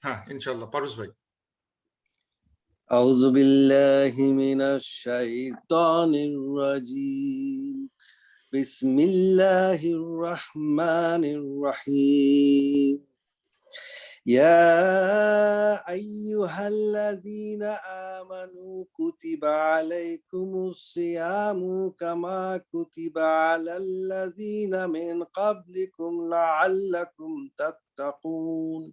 হ্যাঁ ইনশাআল্লাহ পারুস ভাই। أعوذ بالله من الشيطان الرجيم بسم الله الرحمن الرحيم يا أيها الذين آمنوا كتب عليكم الصيام كما كتب على الذين من قبلكم لعلكم تتقون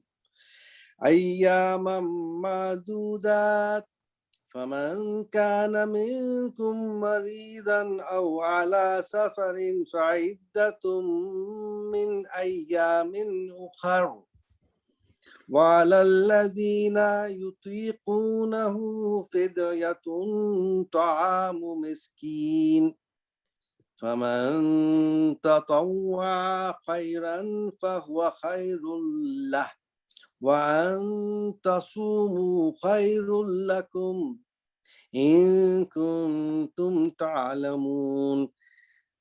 أياما معدودات فمن كان منكم مريضا أو على سفر فعدة من أيام أخر وعلى الذين يطيقونه فدية طعام مسكين فمن تطوع خيرا فهو خير له وأن تصوموا خير لكم إن كنتم تعلمون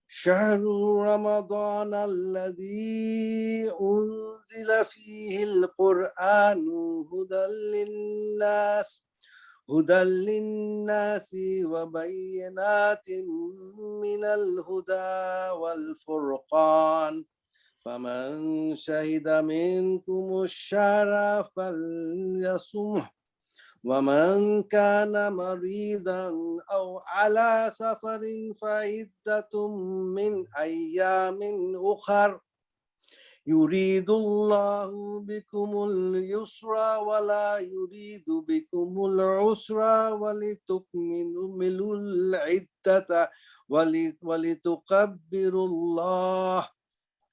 شهر رمضان الذي أنزل فيه القرآن هدى للناس وبينات من الهدى والفرقان فمن شهد منكم الشهر فليصمه ومن كان مريضا أو على سفر فعدة من أيام أخر يريد الله بكم اليسر ولا يريد بكم العسر ولتكملوا العدة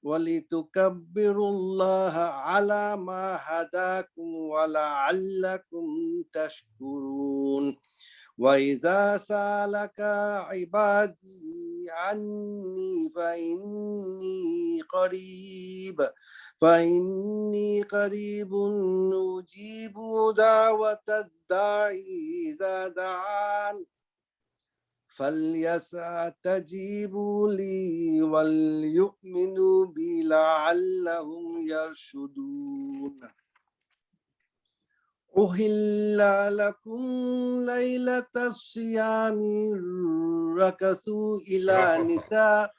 ولتكبروا الله على ما هداكم ولعلكم تشكرون وإذا سألك عبادي عني فإني قريب أجيب دعوة الداعي إذا دعان فليستجيبوا لي وليؤمنوا بي لعلهم يرشدون أحل لكم ليلة الصيام ركثوا إلى نساء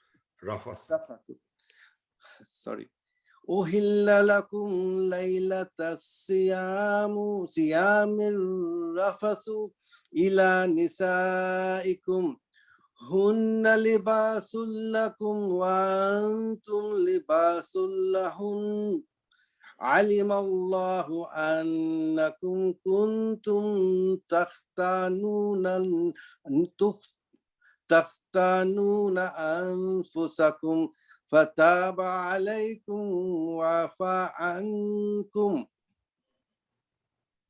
أحل لكم ليلة صيام الرفث إلى نسائكم هن لباس لكم وأنتم لباس لهن علم الله أنكم كنتم تختانون أنفسكم فتاب عليكم وعفى عنكم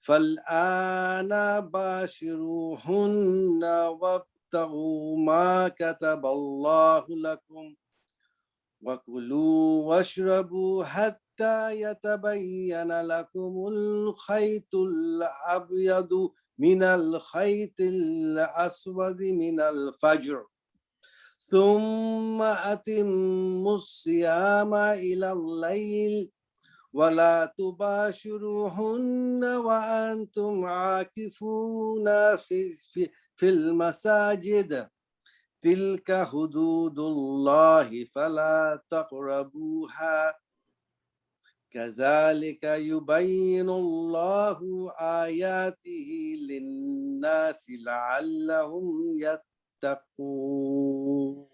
فالآن باشروهن وابتغوا ما كتب الله لكم وكلوا واشربوا حتى يتبين لكم الخيط الأبيض من الخيط الأسود من الفجر ثم أتموا الصيام إلى الليل ولا تباشروهن وأنتم عاكفون في المساجد تلك حدود الله فلا تقربوها كذلك يبين الله آياته للناس لعلهم يتقون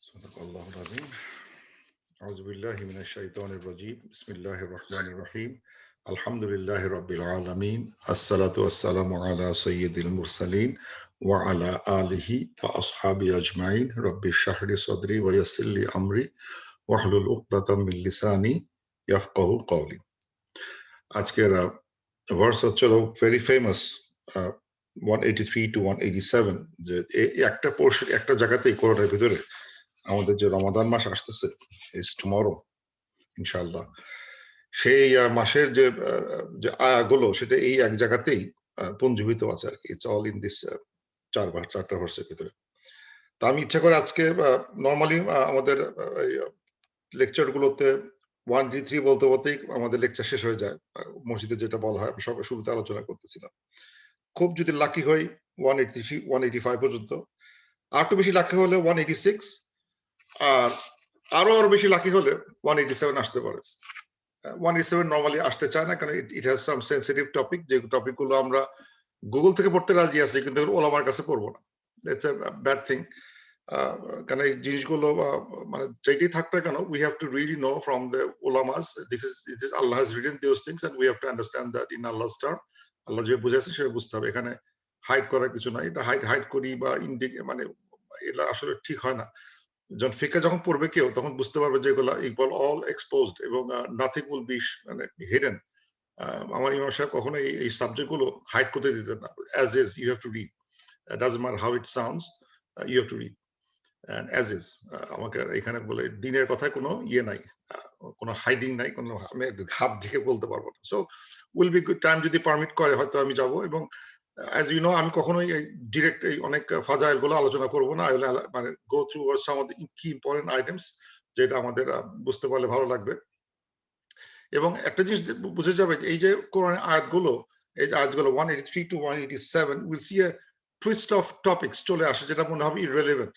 صدق الله العظيم. أعوذ بالله من الشيطان الرجيم بسم الله الرحمن الرحيم الحمد لله رب العالمين الصلاة والسلام على سيد المرسلين وعلى آله وأصحابه أجمعين رب اشرح لي صدري ويسر لي أمري واحلل عقدة من لساني يفقهوا قولي. আজকের ভার্স হচ্ছে ভেরি ফেমাস 183 to 187 যে একটা পোর্শন একটা জায়গাতেই কোরআনের ভিতরে আমাদের যে রমাদান মাস আসতেছে ইজ টুমরো ইনশাআল্লাহ সেই মাসের যে আয়াগুলো সেটা এই এক জায়গাতেই পুঞ্জীভূত আছে আর কি। ইটস অল ইন দিস চারটা ভার্সের ভিতরে। তা আমি ইচ্ছা করে আজকে নর্মালি আমাদের লেকচার গুলোতে 183 বলতে বলতেই আমাদের লেকচার শেষ হয়ে যায়। মসজিদে যেটা বলা হয়, আমি সবার শুরুতে আলোচনা করতেছিলাম। খুব যদি লাকি হই 183, 185 পর্যন্ত। আর একটু বেশি লাকি হলে 186, আর আরো বেশি লাকি হলে 187 আসতে পারে। 187 নরমালি আসতে চায় না, কারণ it has some sensitive topic, যে টপিকগুলো আমরা গুগল থেকে পড়তে রাজি আছি, কিন্তু ওলামার কাছে পড়বো না। It's a bad thing. কারণ এই জিনিসগুলো মানে যেটাই থাক না কেন, we have to really know from the ulamas, this is Allah has written those things and we have to understand that in Allah's term. আল্লাহ যে বুঝাইছে সেটা বুঝতে হবে, এখানে হাইড করার কিছু নাই। এটা হাইড করি বা মানে এটা আসলে ঠিক হয় না। যখন ফিকা যখন পড়বে কেউ, তখন বুঝতে পারবে যে এগুলা ইকুয়াল অল এক্সপোজড, এবং নাথিং উইল বি মানে হিডেন। আমার ইমাম সাহেব কখনো এই সাবজেক্ট গুলো হাইড করতে দিতেন না। As is you have to read, doesn't matter how it sounds, you have to read as is. আমাকে এখানে বলে দিনের কথায় কোনো ইয়ে নাই, কোনো হাইডিং নাই, কোনো আমি ঘাপ ঢেকে বলতে পারবো না। So will be good time, যদি পারমিট করে হয়তো আমি যাব। এবং as you know, আমি কখনোই ডিরেক্ট এই অনেক ফাজাইল গুলো আলোচনা করব না। মানে go through some of the কি ইম্পর্টেন্ট আইটেমস, যেটা আমাদের বুঝতে পারলে ভালো লাগবে। এবং একটা জিনিস বুঝে যাবে, এই যে কোরআনের আয়াতগুলো, এই যে আয়াতগুলো 183 to 187, will see A twist of topics চলে আসে, যেটা মনে হবে ইররেলেভেন্ট।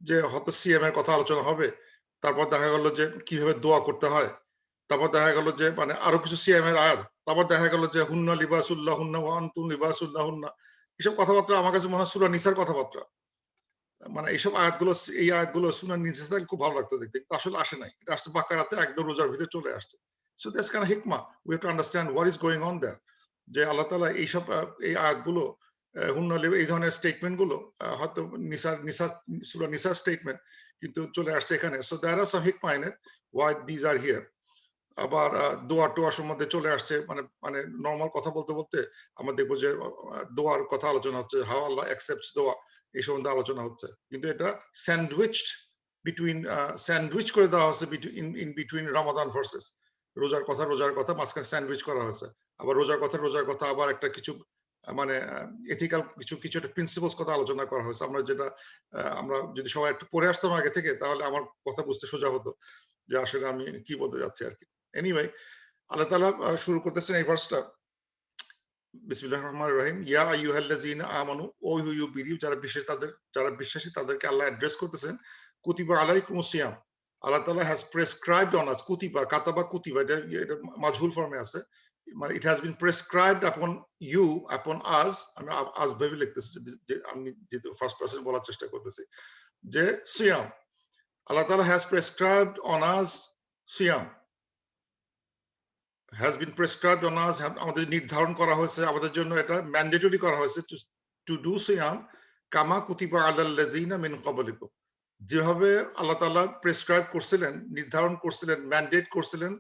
যে হয়তো সিএম এর কথা আলোচনা হবে, তারপর দেখা গেল যে কিভাবে দোয়া করতে হয়, তারপর দেখা গেল যে মানে আরো কিছু সিএম এর আয়াত, তারপর দেখা গেল যে হুন্না লিবাসুল্লাহ হুন্না ওয়া আনতুম লিবাসুল্লাহ হুন্না। এসব কথাবার্তা আমার কাছে মনে হয় সূরা নিসার কথাবার্তা। মানে এইসব আয়াতগুলো, এই আয়াতগুলো সূরা নিসা খুব ভালো লাগতো দেখতে, কিন্তু আসলে আসে নাই। এটা আসলে বাকারাতে একদম রোজার ভিতরে চলে আসছে। সো দ্যাটস কাইন্ড অফ হিকমা, we have to understand what is going on there. যে আল্লাহ তাআলা এইসব এই আয়াতগুলো, হুন্না লিবা, এই ধরনের স্টেটমেন্ট গুলো হয়তো সূরা নিসার স্টেটমেন্ট, কিন্তু চলে আসছে এখানে। সো দেয়ার আর সাম হিকমা in it, why this are here. আবার দোয়া টোয়ার সম্বন্ধে চলে আসছে, মানে মানে নর্মাল কথা বলতে বলতে আমরা দেখবো যে দোয়ার কথা আলোচনা হচ্ছে, হাউ আল্লাহ অ্যাকসেপ্টস দোয়া, এই সম্বন্ধে আলোচনা হচ্ছে। কিন্তু এটা স্যান্ডউইচ করে দেওয়া হচ্ছে ইন বিটুইন রমাদান ভার্সেস রোজার কথা মাঝখানে স্যান্ডউইচ করা হয়েছে। আবার রোজার কথা আবার একটা কিছু মানে এথিক্যাল কিছু একটা প্রিন্সিপালস কথা আলোচনা করা হয়েছে। আমরা যদি সবাই একটু পড়ে আসতাম আগে থেকে, তাহলে আমার কথা বুঝতে সোজা হতো যে আসলে আমি কি বলতে যাচ্ছি আর কি। এনিওয়ে, আল্লাহ তাআলা শুরু করতেছেন এই ভার্সটা, বিসমিল্লাহির রহমানির রহিম। ইয়া আইয়ুহাল্লাযীনা আমানু, ও ইউ বিলিভ, যারা বিশ্বাসী তাদেরকে আল্লাহ অ্যাড্রেস করতেছেন। কুতিবা আলাইকুমুস সিয়াম, আল্লাহ তাআলা হ্যাজ প্রেসক্রাইবড অন আস। কুতিবা, কাতাবা, কুতিবা, এটা মাজহুল ফর্মে আছে। মানে it has been prescribed upon you, upon us. আমি আস ভেবে লিখতেছি, যে আমি যেহেতু ফার্স্ট পারসন বলার চেষ্টা করতেছি, যে সিয়াম, আল্লাহ তাআলা has prescribed on us Siam, has been prescribed on us, আমাদের নির্ধারণ করা হয়েছে, আমাদের জন্য এটা ম্যান্ডেটরি করা হয়েছে টু ডু সিয়াম কামা কুতিবা আলাল লাযিনা মিন ক্বাবলিকুম। যেভাবে আল্লাহ তাআলা প্রেসক্রাইব করছিলেন, নির্ধারণ করছিলেন, ম্যান্ডেট করছিলেন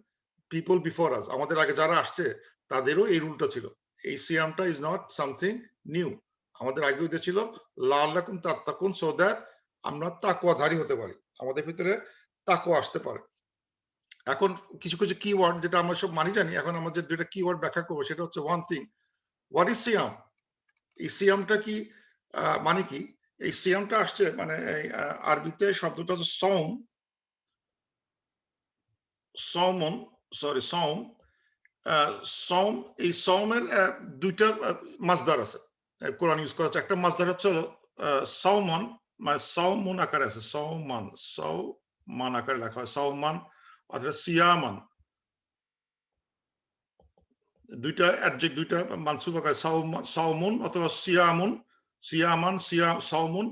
পিপল বিফোর আস, আমাদের আগে যারা আসছে তাদেরও এই রুলটা ছিল। এই সিয়ামটা ইজ নট সামথিং নিউ, আমাদের আগে ওইটা ছিল লাআল্লাকুম তাত্তাকুন, সো দ্যাট আমরা তাকওয়াধারী হতে পারি, আমাদের ভিতরে তাকওয়া আসতে পারে। এখন কিছু কিওয়ার্ড, যেটা আমরা সব মানি জানি, এখন আমাদের যেটা কিওয়ার্ড ব্যাখ্যা করবো সেটা হচ্ছে ওয়ান থিং, হোয়াট ইজ সিয়াম। এই সিয়ামটা কি, মানে কি? এই সিয়ামটা আসছে মানে এই আরবিতে শব্দটা হচ্ছে সওম, সওমন, সরি সওম। সওম, এই সওমের দুইটা মাসদার আছে, কোরআন ইউজ করা হচ্ছে। একটা মাসদার হচ্ছে সওমন, মানে সওমুন আকারে আছে, সওমান আকারে লেখা হয় সওমান, অথবা সিয়ামান। দুইটা অ্যাডজেক্ট, দুইটা মানসুব আকারে, সাওমুন অথবা সিয়ামুন, সাওমুন।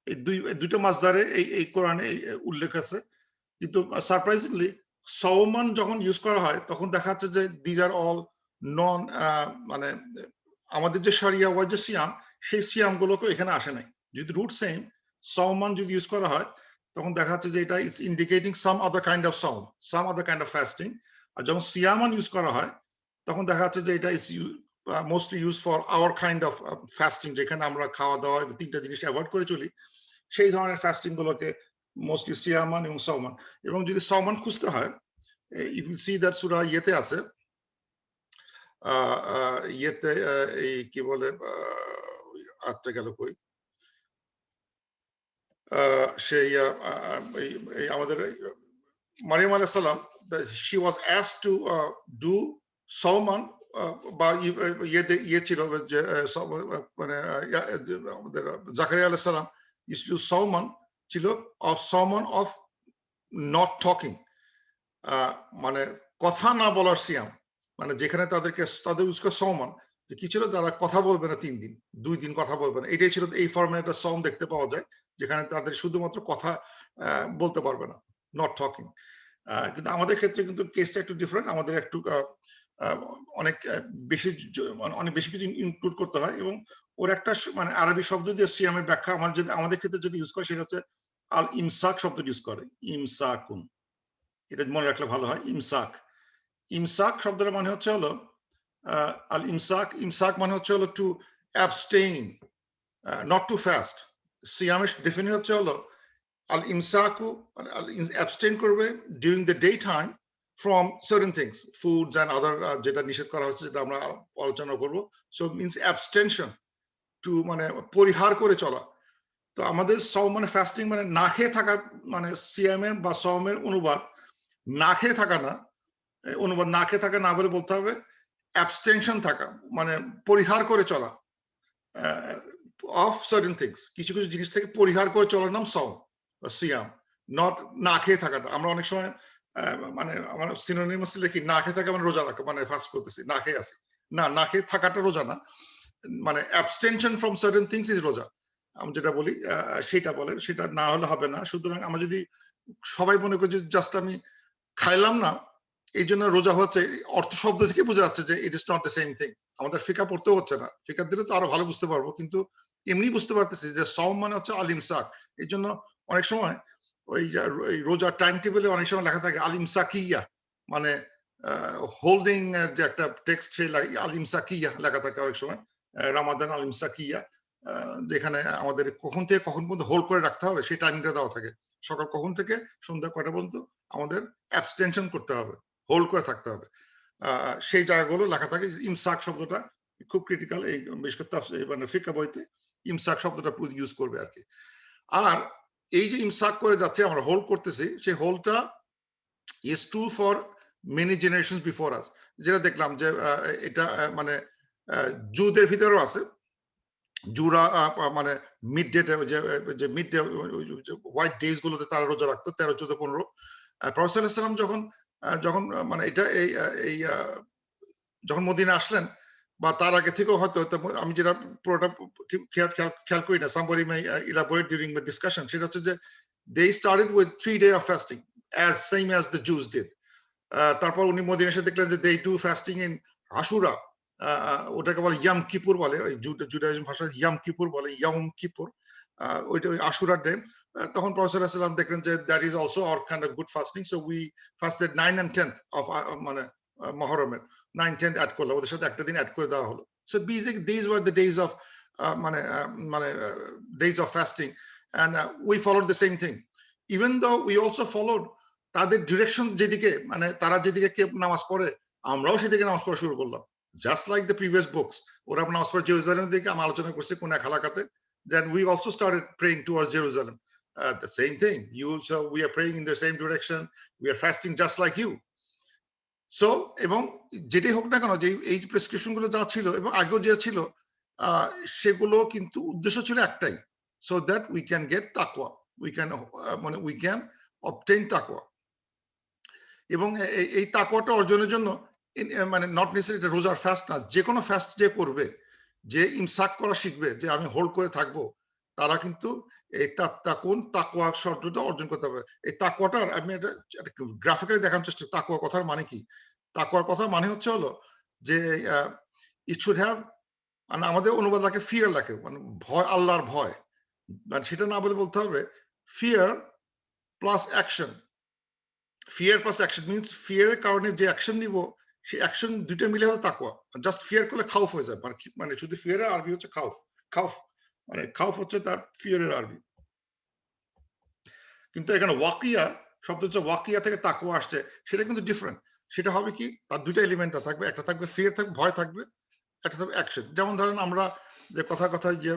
এই দুইটা মাসদারে এই কোরআনে উল্লেখ আছে। কিন্তু সারপ্রাইজিংলি সাওমান যখন ইউজ করা হয়, তখন দেখা যাচ্ছে যে দিজ আর অল নন, মানে আমাদের যে শারিয়া ওয়াইজ যে সিয়াম, সেই সিয়াম গুলোকে এখানে আসে নাই। যদি রুট সেম, সাওমান যদি ইউজ করা হয়, তখন দেখা যাচ্ছে যে এটা is indicating some other kind of সাওম, some other kind of fasting. আর যখন সিয়ামান ইউজ করা হয়, তখন দেখা যাচ্ছে যে এটা is mostly use for our kind of fasting, যেখানে আমরা খাওয়া দাওয়া তিনটা জিনিস অ্যাভয়েড করে চলি, সেই ধরনের ফাস্টিং গুলোকে মোস্টলি সিয়ামান এবং সাওমান। এবং যদি সাওমান খুঁজতে হয়, ইফ ইউ সি দ্যাট সূরা ইয়েতে আছে, ইয়েতে এই কি বলে, আটটা গেল কই, সেই আমাদের মারিয়াম আলাইহিস সালাম she was asked to do Sauman বা ইয়ে ছিল যে মানে আমাদের জাকারিয়া আলাইহিস সালাম used to do Sauman ছিল of Sauman of not talking, মানে কথা না বলার সিয়াম, মানে যেখানে তাদের উস্কা সওমান যে কি ছিল, তারা কথা বলবে না 3 দিন, 2 দিন কথা বলবে না। এটাই ছিল, এই ফর্মে একটা সওম দেখতে পাওয়া যায় যেখানে তাদের শুধুমাত্র কথা বলতে পারবে না, নট টকিং। কিন্তু আমাদের ক্ষেত্রে কিন্তু কেসটা একটু ডিফারেন্ট। আমাদের একটু অনেক বেশি কিছু ইনক্লুড করতে হয়, এবং ওর একটা মানে আরবি শব্দ দিয়ে সিয়ামের ব্যাখ্যা আমাদের ক্ষেত্রে যদি ইউজ করে সেটা হচ্ছে আল ইমসাক শব্দ ইউজ করে, ইমসাকুন। এটা মনে রাখলে ভালো হয়। ইমসাক, ইমসাক শব্দের মানে হচ্ছে হলো আল ইমসাক, ইমসাক মানে হচ্ছে হলো to abstain, not to fast. সিয়ামের ডেফিনিশন হচ্ছে হলো আল ইমসাকু, অ্যাবস্টেইন করবে during the day time from certain things, foods and other, যেটা নিষেধ করা হচ্ছে, যেটা আমরা আলোচনা করবো। সো মিনস অ্যাবস্টেনশন, টু মানে পরিহার করে চলা। তো আমাদের সওম মানে ফাস্টিং, মানে না খেয়ে থাকা, মানে সিয়ামের বা সওমের অনুবাদ না খেয়ে থাকা না, অনুবাদ না খেয়ে থাকা না বলে বলতে হবে অ্যাবস্টেনশন থাকা, মানে পরিহার করে চলা অফ সার্টেন থিংস, কিছু কিছু জিনিস থেকে পরিহার করে চলার নাম সওম বা সিয়াম, নট না খেয়ে থাকাটা। আমরা অনেক সময় মানে আমার সিনোনিমাস লিখি না খেয়ে থাকা মানে রোজা রাখা, মানে ফাস্ট করতেছি, না খেয়ে আছি। না, না খেয়ে থাকাটা রোজা না, মানে অ্যাবস্টেনশন ফ্রম সার্টেন থিংস ইজ রোজা। আমি যেটা বলি সেটা বলে, সেটা না হলে হবে না। সুতরাং আমরা যদি সবাই মনে করি যে জাস্ট আমি খাইলাম না এই জন্য রোজা হচ্ছে, অর্থ শব্দ থেকে বোঝা যাচ্ছে যে ইট is not the same thing. আমাদের ফিকা পড়তেও হচ্ছে না, ফিকা দিলে তো আরো ভালো বুঝতে পারবো, কিন্তু এমনি বুঝতে পারতেছি যে সওম মানে হচ্ছে আল ইমসাক। এই জন্য অনেক সময় ওই রোজার টাইম টেবিলে অনেক সময় লেখা থাকে আল ইমসাকিয়া, মানে হোল্ডিং যে একটা টেক্সট, সেই আল ইমসাকিয়া লেখা থাকে অনেক সময়, রামাদান আল ইমসাকিয়া, যেখানে আমাদের কখন থেকে কখন পর্যন্ত হোল্ড করে রাখতে হবে সেই টাইমটা দেওয়া থাকে। সকাল কখন থেকে সন্ধ্যা কয়টা পর্যন্ত আমাদের অ্যাবস্টেনশন করতে হবে, হোল্ড করে থাকতে হবে, সেই জায়গাগুলো লেখা থাকে। ইমসাক শব্দটা খুব ক্রিটিক্যাল, এই বিশেষ করে মানে ফিকা বইতে ইমসাক শব্দটা ইউজ করবে আর কি। আর এই যে ইমসাক করে যাচ্ছে, আমরা হোল্ড করতেছি, সেই হোল্ডটা is true for many generations before us. যেটা দেখলাম যে এটা মানে জুদের ভিতরেও আছে। জুরা মানে মিড ডে, যে মিড ডে হোয়াইট ডেজ গুলোতে তারা রোজা রাখতো 13, 14, 15। প্রফেসর সাল্লাল্লাহু আলাইহি ওয়াসাল্লাম যখন মানে এটা এই যখন মদিনা আসলেন বা তার আগে থেকেও হয়তো, আমি যেটা পুরোটা খেয়াল করি না, somebody may elaborate during the discussion, সেটা হচ্ছে যে they started with 3 days of fasting as same as the Jews did. তারপর উনি মদিনা এসে দেখলেন যে they do fasting in আশুরা, ওটাকে বলে ইয়াম কিপুর বলে, ওই জুডাইজম ভাষায় ইয়াম কিপুর বলে, ইয়াম কিপুর, ওইটা ওই আশুরার ডে। তখন প্রফেসর সাল্লাল্লাহু আলাইহি ওয়াসাল্লাম দেখলেন যে that is also our kind of good fasting, so we fasted 9 and 10th of মানে মহরমের 9, 10th অ্যাড করলাম, ওদের সাথে একটা দিন অ্যাড করে দেওয়া হলো। So these were the days of days of fasting, and we followed the same thing, even though we also followed তাদের ডিরেকশন যেদিকে, মানে তারা যেদিকে কে নামাজ পড়ে আমরাও সেদিকে নামাজ পড়া শুরু করলাম, just like the previous books. ওরা নামাজ পড়ে জেরুজালেমের দিকে, আমি আলোচনা করছি কোন এক হালাকাতে, then we also started praying towards Jerusalem. The same thing, so we are praying in the same direction, we are fasting just like you. So এবং যেটাই হোক না কেন, যে এই প্রেসক্রিপশন গুলো যা ছিল এবং আগেও যে ছিল, সেগুলো কিন্তু উদ্দেশ্য ছিল একটাই, so that we can get taqwa, we can obtain taqwa। এবং এই তাকওয়াটা অর্জনের জন্য মানে নট নেসেসারি রোজার ফাস্ট না, যে কোনো ফাস্ট যে করবে, যে ইমসাক করা শিখবে, যে আমি হোল্ড করে থাকবো, তারা কিন্তু এই তাকওয়া শব্দটা অর্জন করতে হবে। এই তাকওয়াটার আমি এটা গ্রাফিক্যালি দেখানোর চেষ্টা, তাকওয়া কথার মানে কি। তাকওয়ার কথা মানে হচ্ছে হলো যে ইট শুড হ্যাভ, মানে আমাদের অনুবাদ লাগে ফিয়ার লাগে, মানে ভয়, আল্লাহর ভয়, মানে সেটা না বলে বলতে হবে fear plus action. Fear plus action means ফিয়ারের কারণে যে অ্যাকশন নিব, সেই অ্যাকশন দুইটা মিলে হলো তাকওয়া। জাস্ট ফিয়ার করলে খাউফ হয়ে যায়, মানে শুধু ফিয়ারের আরবি হচ্ছে খাউফ, মানে খাউফ হচ্ছে তার ফিয়ারের আরবি। কিন্তু এখানে ওয়াকিয়া শব্দ হচ্ছে, ওয়াকিয়া থেকে তাকওয়া আসছে, সেটা কিন্তু ডিফারেন্ট। সেটা হবে কি, তার দুইটা এলিমেন্ট থাকবে, একটা থাকবে ফিয়ার, থাকবে ভয় থাকবে, একটা থাকবে অ্যাকশন। যেমন ধরেন আমরা যে কথায় যে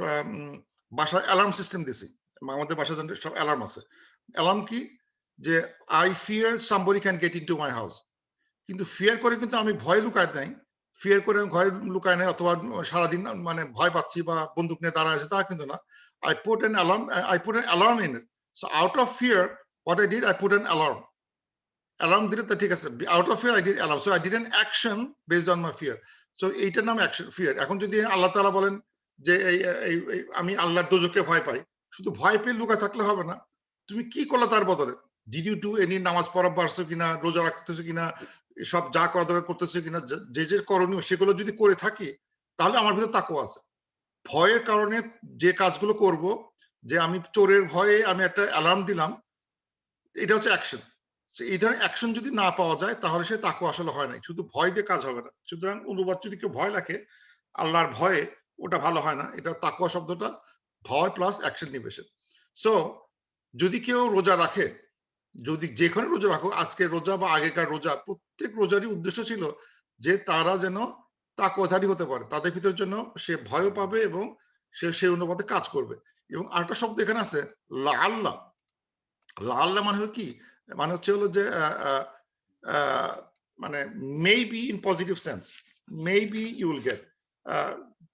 বাসায় অ্যালার্ম সিস্টেম দিছি, আমাদের বাসায় সব অ্যালার্ম আছে। অ্যালার্ম কি, যে I fear somebody can get into my house, কিন্তু ফিয়ার করে কিন্তু আমি ভয় লুকায় নাই, ফিয়ার করে আমি ভয় লুকায় নাই অথবা সারাদিন মানে ভয় পাচ্ছি বা বন্দুক নিয়ে দাঁড়ায় আছে তা কিন্তু না। I put an alarm in it. So out of fear, what I did, I put an alarm. Alarm দিলে তো ঠিক আছে, out of fear I did alarm. So I did an action based on my fear. So এইটার নাম action, fear. এখন যদি আল্লাহ তাআলা বলেন যে আমি আল্লাহর দোজখকে ভয় পাই, শুধু ভয় পেয়ে লুকায় থাকলে হবে না, তুমি কি করলে তার বদলে? ডিড ইউ ডু এনি, নামাজ পড়া পারছো কিনা, রোজা রাখতেছো কিনা, সব যা করা দরকার করতেছো কিনা, যে করণীয় সেগুলো যদি করে থাকি, তাহলে আমার ভিতরে তাকওয়া আছে। ভয়ের কারণে যে কাজগুলো করব, যে আমি চোরের ভয়ে আমি একটা অ্যালার্ম দিলাম, এটা হচ্ছে অ্যাকশন। এই ধরনের অ্যাকশন যদি না পাওয়া যায় তাহলে সে তাকওয়া আসলে হয় না, শুধু ভয় দিয়ে কাজ হবে না। সুতরাং অনুবাদ যদি কেউ ভয় রাখে আল্লাহর ভয়ে, ওটা ভালো হয় না। এটা তাকওয়া শব্দটা ভয় প্লাস অ্যাকশন নিবেশন। সো যদি কেউ রোজা রাখে, যদি যেখানে রোজা রাখো, আজকে রোজা বা আগেকার রোজা, প্রত্যেক রোজারই উদ্দেশ্য ছিল যে তারা যেন তাকওয়াধারী হতে পারে, তাদের ভিতরের জন্য সে ভয়ও পাবে এবং সে সেই অনুপাতে কাজ করবে। এবং আরেকটা শব্দ এখানে আছে লাআল্লাহ। লাআল্লাহ মানে কি? মানে হচ্ছে হলো যে মানে maybe in positive sense, maybe you will get,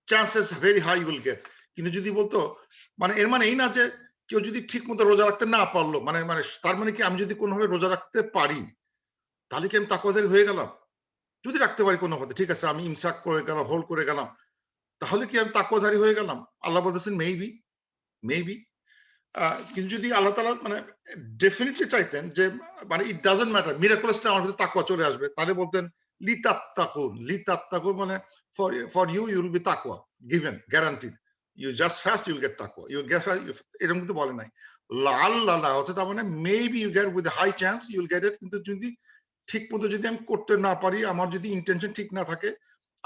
chances very high you will get. কিন্তু যদি বলতো মানে এর মানে এই না যে কেউ যদি ঠিক মতো রোজা রাখতে না পারলো, মানে মানে তার মানে কি আমি যদি কোনোভাবে রোজা রাখতে পারি তাহলে কি আমি তাকওয়াধারী হয়ে গেলাম? যদি রাখতে পারি কোনোভাবে, ঠিক আছে, আমি ইমসাক করে গেলাম, হোল্ড করে গেলাম, তাহলে কি আমি তাকওয়াধারী হয়ে গেলাম? আল্লাহ বলতেছেন মেবি, মেবি। কিন্তু যদি আল্লাহ তাআলা মানে ডেফিনেটলি চাইতেন যে মানে ইট ডাজন্ট ম্যাটার, মিরাকুলাসলি আমার ভিতরে তাকওয়া চলে আসবে, তাহলে বলতেন লিতাত্তাকুন। লিতাত্তাকুন মানে ফর ইউ উইল বি তাকওয়া given, guaranteed. You just fast you will get তাকওয়া, ইউ গেট, এরকম কিন্তু বলে নাই। লাআল্লাহ হচ্ছে তার মানে maybe you get, with high chance you will get it. কিন্তু যদি ঠিক মতো যদি আমি করতে না পারি, আমার যদি ইন্টেনশন ঠিক না থাকে,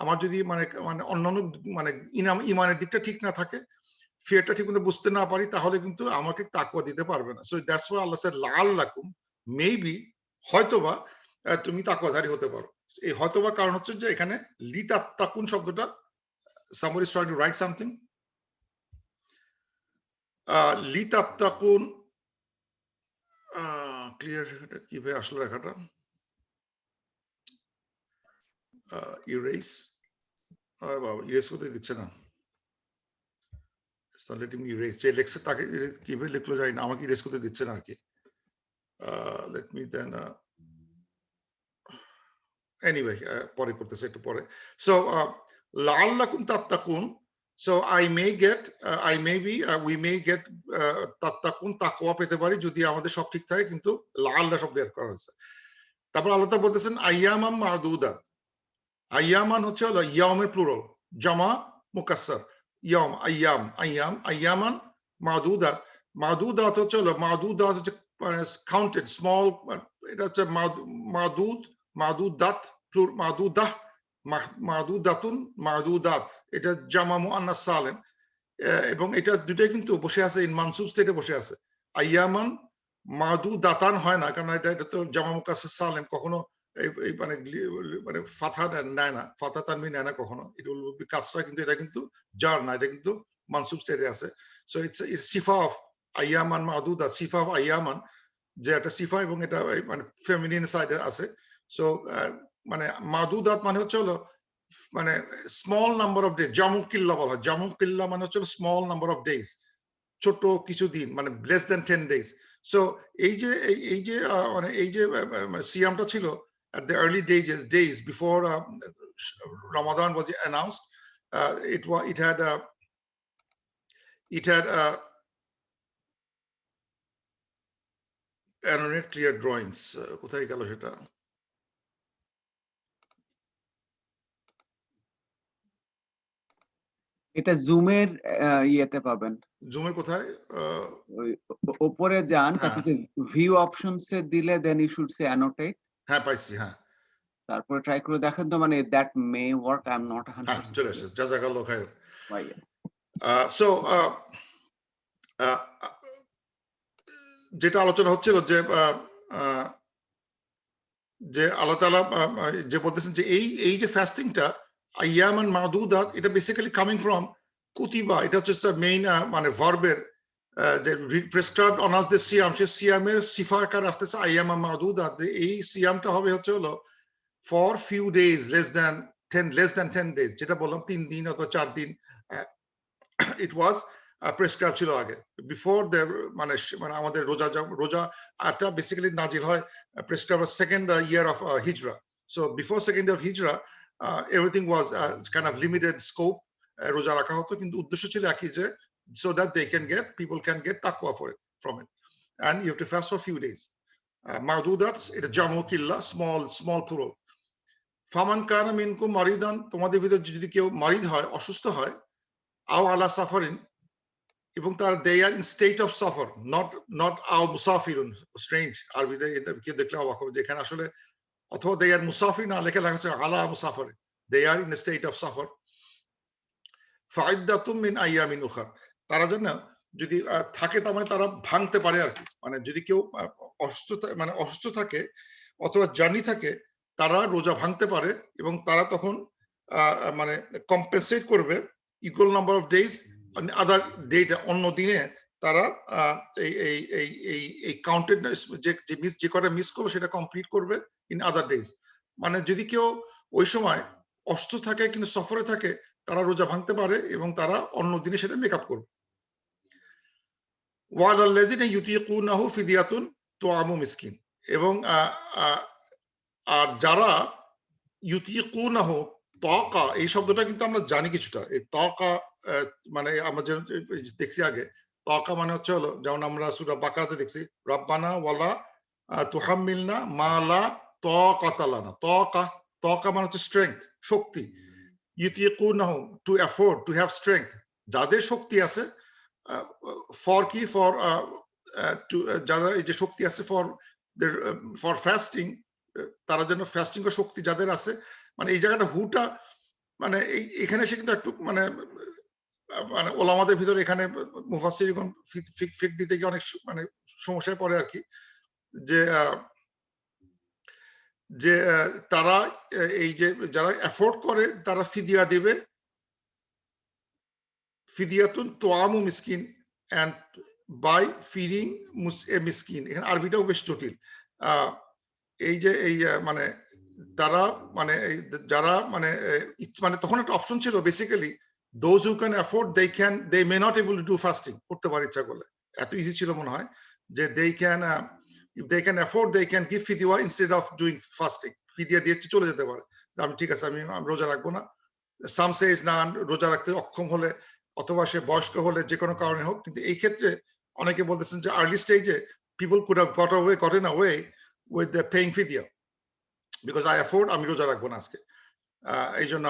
আমার যদি মানে মানে অন্যান্য মানে ইমানের দিকটা ঠিক না থাকে, ফিয়ারটা ঠিক মতো বুঝতে না পারি, তাহলে কিন্তু আমাকে তাকওয়া দিতে পারবে না। So that's why Allah said লাআল্লাকুম, মেবি, হয়তোবা তুমি তাকওয়াধারী হতে পারো। এই হয়তোবা কারণ হচ্ছে যে এখানে লিতাত্তাকুন শব্দটা, somebody is trying to write something, লিতাত্তাকুন, ক্লিয়ার কিভাবে আসলে লেখাটা, ইরেজ, বাবা ইরেজ করতে দিচ্ছে না, let him erase, যে লেখছে তাকে কিভাবে লিখলো যায় না, আমাকে ইরেজ করতে দিচ্ছে না আর কি। let me then anyway, পরে করতেছে, একটু পরে। সো লাআল্লাকুম তাত্তাকুন, so I may get, I may be, we may get তাত্তাকুন, তাকওয়া পেতে পারি যদি আমাদের সব ঠিক থাকে। কিন্তু লাআল্লাহ শব্দ এড করা হয়েছে। তারপর আল্লাহ তাআলা বলতেছেন আইয়ামান মাদুদাত। আইয়ামান হচ্ছে হলো ইয়ামের প্লুরাল, জামা মুকাসসার, ইয়াম, আইয়াম, আইয়াম, আইয়ামান মাদুদাত। মাদুদাত হচ্ছে হলো, মাদুদাত হচ্ছে মানে কাউন্টেড, স্মল, এটা হচ্ছে মাদুদ, মাদুদাত, মাদুদাহ, মাদুদাতুন, মাদুদাত, এটা জামা মুআন্নাস সালিম। এবং এটা দুটাই কিন্তু বসে আছে ইন মানসুব স্টেটে বসে আছে। আইয়ামান মাদুদাতান হয় না, কারণ এটা তো জামা মুকাসসার সালিম, কখনো এই মানে মানে ফাথা নেয় না, ফাথা তানবিন নেয় না কখনো, এটা কাজটা, কিন্তু এটা কিন্তু জার না, এটা কিন্তু মানসুব স্টেটে আছে। সো ইটস সিফা অফ আইয়ামান মাদুদা, সিফা অফ আইয়ামান, যে একটা সিফা এবং এটা মানে ফেমিনিন সাইডে আছে। সো মানে মাদুদাত মানে হচ্ছে হলো মানে স্মল নাম্বার অফ ডে, জামু কিল্লা বলা হয়। জামু কিল্লা মানে হচ্ছে স্মল নাম্বার অফ ডেজ, ছোট কিছু দিন, মানে লেস দেন 10 days. সো এই যে মানে এই যে সিয়ামটা ছিল at the early days before Ramadan was announced, it had annotate clear drawings. কোথায় গেল সেটা? এটা জুমের ইয়েতে পাবেন। জুমের কোথায়? উপরে যান, তারপরে ভিউ অপশনস এ দিলে দেন ইউ শুড সে অ্যানোটেট। হ্যাঁ পাইছি, হ্যাঁ। তারপরে ট্রাই করে দেখেন তো, মানে that may work, I am not 100% চলে আসে, জাযাকাল্লাহু খাইর। ভাইয়া। সো যেটা আলোচনা হচ্ছিল যে যে আল্লাহ তাআলা যে বলতেছেন যে এই যে ফাস্টিংটা আইয়ামান মাদুদাত, এটা বেসিক্যালি কামিং ফ্রম কুতিবা, এটা হচ্ছে মেইন মানে ভার্বের যে প্রেসক্রাইবড অন আস দ্য সিয়াম, সে সিয়ামের সিফা আকার আসতেছে আইয়ামা মাদুদাত, এই সিয়ামটা হবে হচ্ছে হলো for few days, less than 10 days, যেটা বললাম 3 দিন অথবা 4 দিন ইট ওয়াজ প্রেসক্রাইব ছিল আগে, বিফোর দ্য মানে মানে আমাদের রোজা আটা বেসিক্যালি নাজিল হয় প্রেসক্রাইব সেকেন্ড ইয়ার অফ হিজরা। So before second year of হিজরা everything was kind of limited scope, রোজা রাখা হতো, কিন্তু উদ্দেশ্য ছিল একই যে so that people can get taqwa from it, and you have to fast for a few days. Ma'dudat, it is jamu killa, small plural. Faman kana minkum maridan, তোমাদের ভিতর যদি কেউ মারিদ হয়, অসুস্থ হয়, আও আলা সাফারিন, এবং তার they are in state of suffer, not আও মুসাফিরুন, strange আরবিতে এটা কি দেখলে অবাক হবে, যেখানে আসলে অথবা they are মুসাফির না লেখা আছে আলা মুসাফির, they are in a state of suffer, ফাইদ্দাতুম মিন আইয়ামিন উখার, তারা যেন যদি থাকে তার মানে তারা ভাঙতে পারে আর কি, মানে যদি কেউ অসুস্থ থাকে অথবা জার্নি থাকে, তারা রোজা ভাঙতে পারে এবং তারা তখন মানে কম্পেনসেট করবে equal number of days other date, অন্য দিনে তারা এই কাউন্টেড যে কটা মিস করলো সেটা কমপ্লিট করবে ইন আদার ডেজ। মানে যদি কেউ ওই সময় অসুস্থ থাকে কিন্তু সফরে থাকে, তারা রোজা ভাঙতে পারে এবং তারা অন্য দিনে সেটা মেকআপ করবে। ওয়ালাল্লাযিনা ইউতিকুনাহু ফিদিয়াতুন তুআমু মিসকিন, এবং আর যারা ইউতিকুনাহু, তাকা এই শব্দটা কিন্তু আমরা জানি কিছুটা, এই তাকা মানে আমরা দেখছি আগে, তাকা মানে হচ্ছে হলো যেমন আমরা সূরা বাকারাতে দেখছি রব্বানা ওয়ালা তুহাম্মিলনা মা লা তাকাতা লানা, তাকা মানে হচ্ছে স্ট্রেংথ, শক্তি, ইউতিকুনাহু to afford, to have strength, যাদের শক্তি আছে ফর কি ফর যারা এই যে শক্তি আছে ফর ফাস্টিং, তারা যেন ফাস্টিং এর শক্তি যাদের আছে, মানে এই জায়গাটা হুটা মানে এখানে সে কিন্তু একটু মানে ওলামাদের ভিতরে এখানে মুফাসসিরগণ ফিক দিতে গিয়ে অনেক মানে সমস্যায় পড়ে আর কি, যে তারা এই যে যারা এফোর্ড করে তারা ফিদিয়া দিবে, ফিদিয়াতুন তুআমু মিসকিন, and by feeding a miskin, এখানে আরবিটাও বেশ জটিল, এই যে এই মানে তারা মানে যারা মানে তখন একটা অপশন ছিল basically those who can afford they may not able to do fasting, করতে পারে ইচ্ছা করলে, এত ইজি ছিল মনে হয় যে if they can afford they can give fidya instead of doing fasting, ফিদিয়া দিয়ে চলে যেতে পারে, আমি ঠিক আছে আমি রোজা রাখবো না। some says না, রোজা রাখতে অক্ষম হলে অথবা সে বয়স্ক হলে যে কোনো কারণে হোক, কিন্তু এই ক্ষেত্রে অনেকে বলতেছেন যে আর্লি স্টেজে people could have gotten away with the paying fidya because I afford, আমি রোজা রাখবো না আজকে, এই জন্য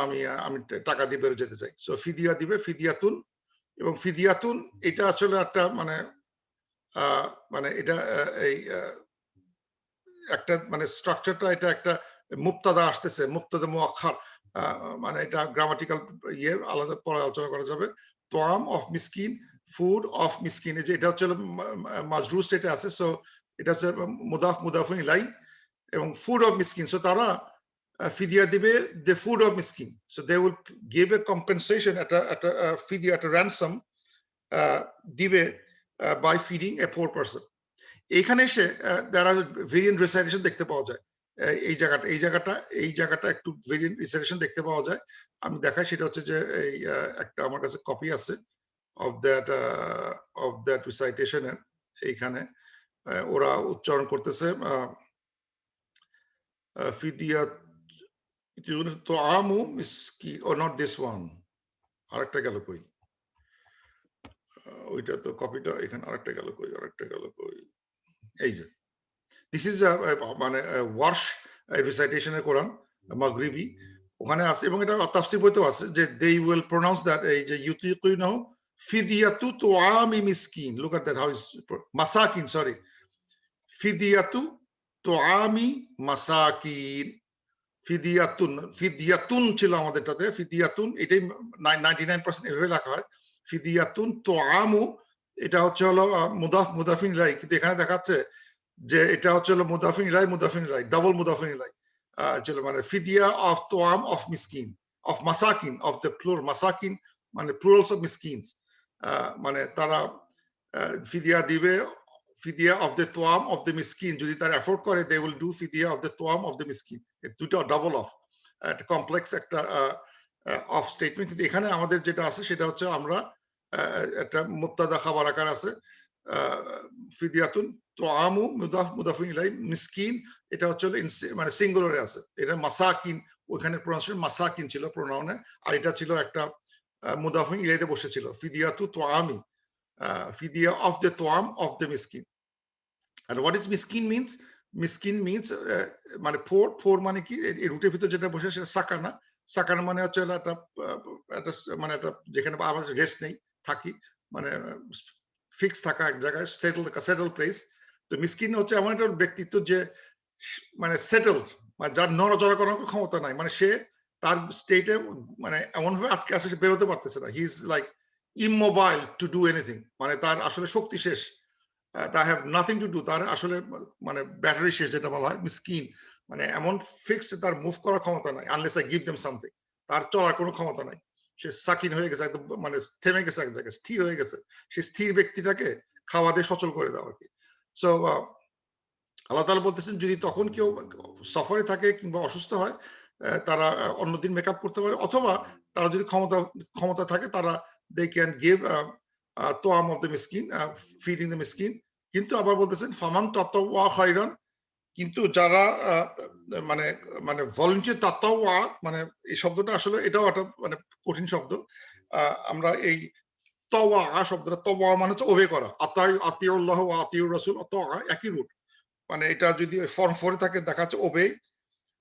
আমি টাকা দিয়ে বেরো যেতে চাই। সো ফিদিয়া দিবে, ফিদিয়াতুন, এবং ফিদিয়াতুন এটা আসলে একটা মানে এটা এই একটা মানে স্ট্রাকচারটা, এটা একটা মুবতাদা আসতেছে, মুবতাদা মুআক্খার, মানে এটা গ্রামাটিক্যাল ইয়ে আলাদা পরে আলোচনা করা যাবে। তোয়াম অফ মিসকিন, ফুড অফ মিসকিন, যে এটা হচ্ছে মাজরুর স্টেটে আছে, সো এটা হচ্ছে মুদাফুন ইলাই, এবং ফুড অফ মিসকিন, সো তারা ফিদিয়া দিবে the food of miskin, so they will give a compensation at a fidya, at a ransom দিবে by feeding a poor person. এখানে এসে there are variant recitation দেখতে পাওয়া যায়, এই জায়গাটা একটু variant recitation দেখতে পাওয়া যায়, আমি দেখাই, সেটা হচ্ছে যে এই একটা আমার কাছে কপি আছে of that recitation এর, এইখানে ওরা উচ্চারণ করতেছে ফিদিয়া তোয়ামু মিসকিন, or not this one, আরেকটা গেল কই, ওইটা তো কপিটা এখানে, আরেকটা গেল কই, এই যে দিস ইজ মানে ওয়ার্শ রিসাইটেশন এর কোরআন মাগরিবি, ওখানে আছে, এবং এটা তাফসীর বইতেও আছে যে they will pronounce that, এই যে ইউতিকুনাহু ফিদিয়াতু তুআমি মিসকিন, look at that how is মাসাকিন, sorry, ফিদিয়াতু তুআমি মাসাকিন, ফিদিয়াতুন ছিল আমাদেরটাতে, ফিদিয়াতুন এটাই 99% এভাবে লেখা হয়, ফিদিয়াতুন তুআমু এটা হচ্ছে হলো মুদাফিন ইলাই, কিন্তু এখানে দেখাচ্ছে যে এটা হচ্ছে হলো মুদাফিন ইলাই ডাবল মুদাফিন ইলাই, চলো মানে ফিদিয়া অফ তুআম অফ মিসকিন, অফ মাসাকিন, অফ দ্য প্লুরাল মাসাকিন মানে প্লুরালস অফ মিসকিনস, মানে তারা ফিদিয়া দিবে, ফিদিয়া অফ দ্য তোয়াম অফ দ্য মিসকিন, যদি তারা এফোর্ড করে দে উইল ডু ফিদিয়া অফ দ্য তোয়াম অফ দ্য মিসকিন। দুটো ডাবল অফ, একটা কমপ্লেক্স একটা অফ স্টেটমেন্ট। কিন্তু এখানে আমাদের যেটা আছে সেটা হচ্ছে আমরা একটা মুবতাদা খাবার আকার আছে, ফিদিয়াতুন তোয়ামু মুদাফ মুদাফিন ইলাই, মিসকিন এটা হচ্ছে মানে সিঙ্গুলারে আছে, এটা মাসাকিন, ওখানে প্রোনাউন্সিয়েশন মাসাকিন ছিল প্রোনাউনে, আর এটা ছিল একটা মুদাফিন ইলাইতে বসেছিল, ফিদিয়াতু তোয়ামি, ফিদিয়া অফ দ্য তোয়াম অফ দ্য মিসকিন। আর হোয়াট ইজ মিসকিন মিনস, মিসকিন মিনস মানে ফোর, ফোর মানে কি, এই রুটের ভিতর যেটা বসে সেটা সাকানা, সাকানা মানে হচ্ছে একটা মানে একটা যেখানে আবার রেস্ট নেই, থাকি, মানে ফিক্স থাকা এক জায়গায়, সেটেল প্লেস। তো মিসকিন হচ্ছে এমন একটা ব্যক্তিত্ব যে মানে সেটেলড, মানে যার নড়াচড়া করার ক্ষমতা নাই, মানে সে তার স্টেটে মানে এমনভাবে আটকে আছে সে বেরোতে পারতেছে না, he is like immobile to do anything, মানে তার আসলে শক্তি শেষ, তাই হ্যাভ নাথিং টু ডু, তার আসলে মানে ব্যাটারি শেষ যেটা বলা হয় মিসকিন, মানে এমন ফিক্স তার মুভ করার ক্ষমতা নাই, unless I give them something, তার চলার কোনো ক্ষমতা নাই, সে সাকিন হয়ে গেছে একদম, মানে থেমে গেছে এক জায়গায়, স্থির হয়ে গেছে, সে স্থির ব্যক্তিটাকে খাওয়া দিয়ে সচল করে দেওয়া আর কি। সো আল্লাহ তাআলা বলতেছেন যদি তখন কেউ সফরে থাকে কিংবা অসুস্থ হয়, তারা অন্যদিন মেকআপ করতে পারে, অথবা তারা যদি ক্ষমতা থাকে তারা দে ক্যান গিভ তোয়াম অফ দ্য মিসকিন, ফিডিং দ্য মিসকিন। কিন্তু আবার বলতেছেন ফামান তাতাওয়া খায়রান, কিন্তু যারা মানে মানে ভলান্টিয়ার তাতাওয়া, মানে এই শব্দটা আসলে এটাও একটা মানে কঠিন শব্দ। আমরা এই তাওয়া শব্দটা, তাওয়া মানে হচ্ছে ওবে করা, আতিউল্লাহ ওয়া আতিউর রাসূল, তাওয়া একই রুট, মানে এটা যদি ফর্ম 4 থাকে দেখা যাচ্ছে ওবে,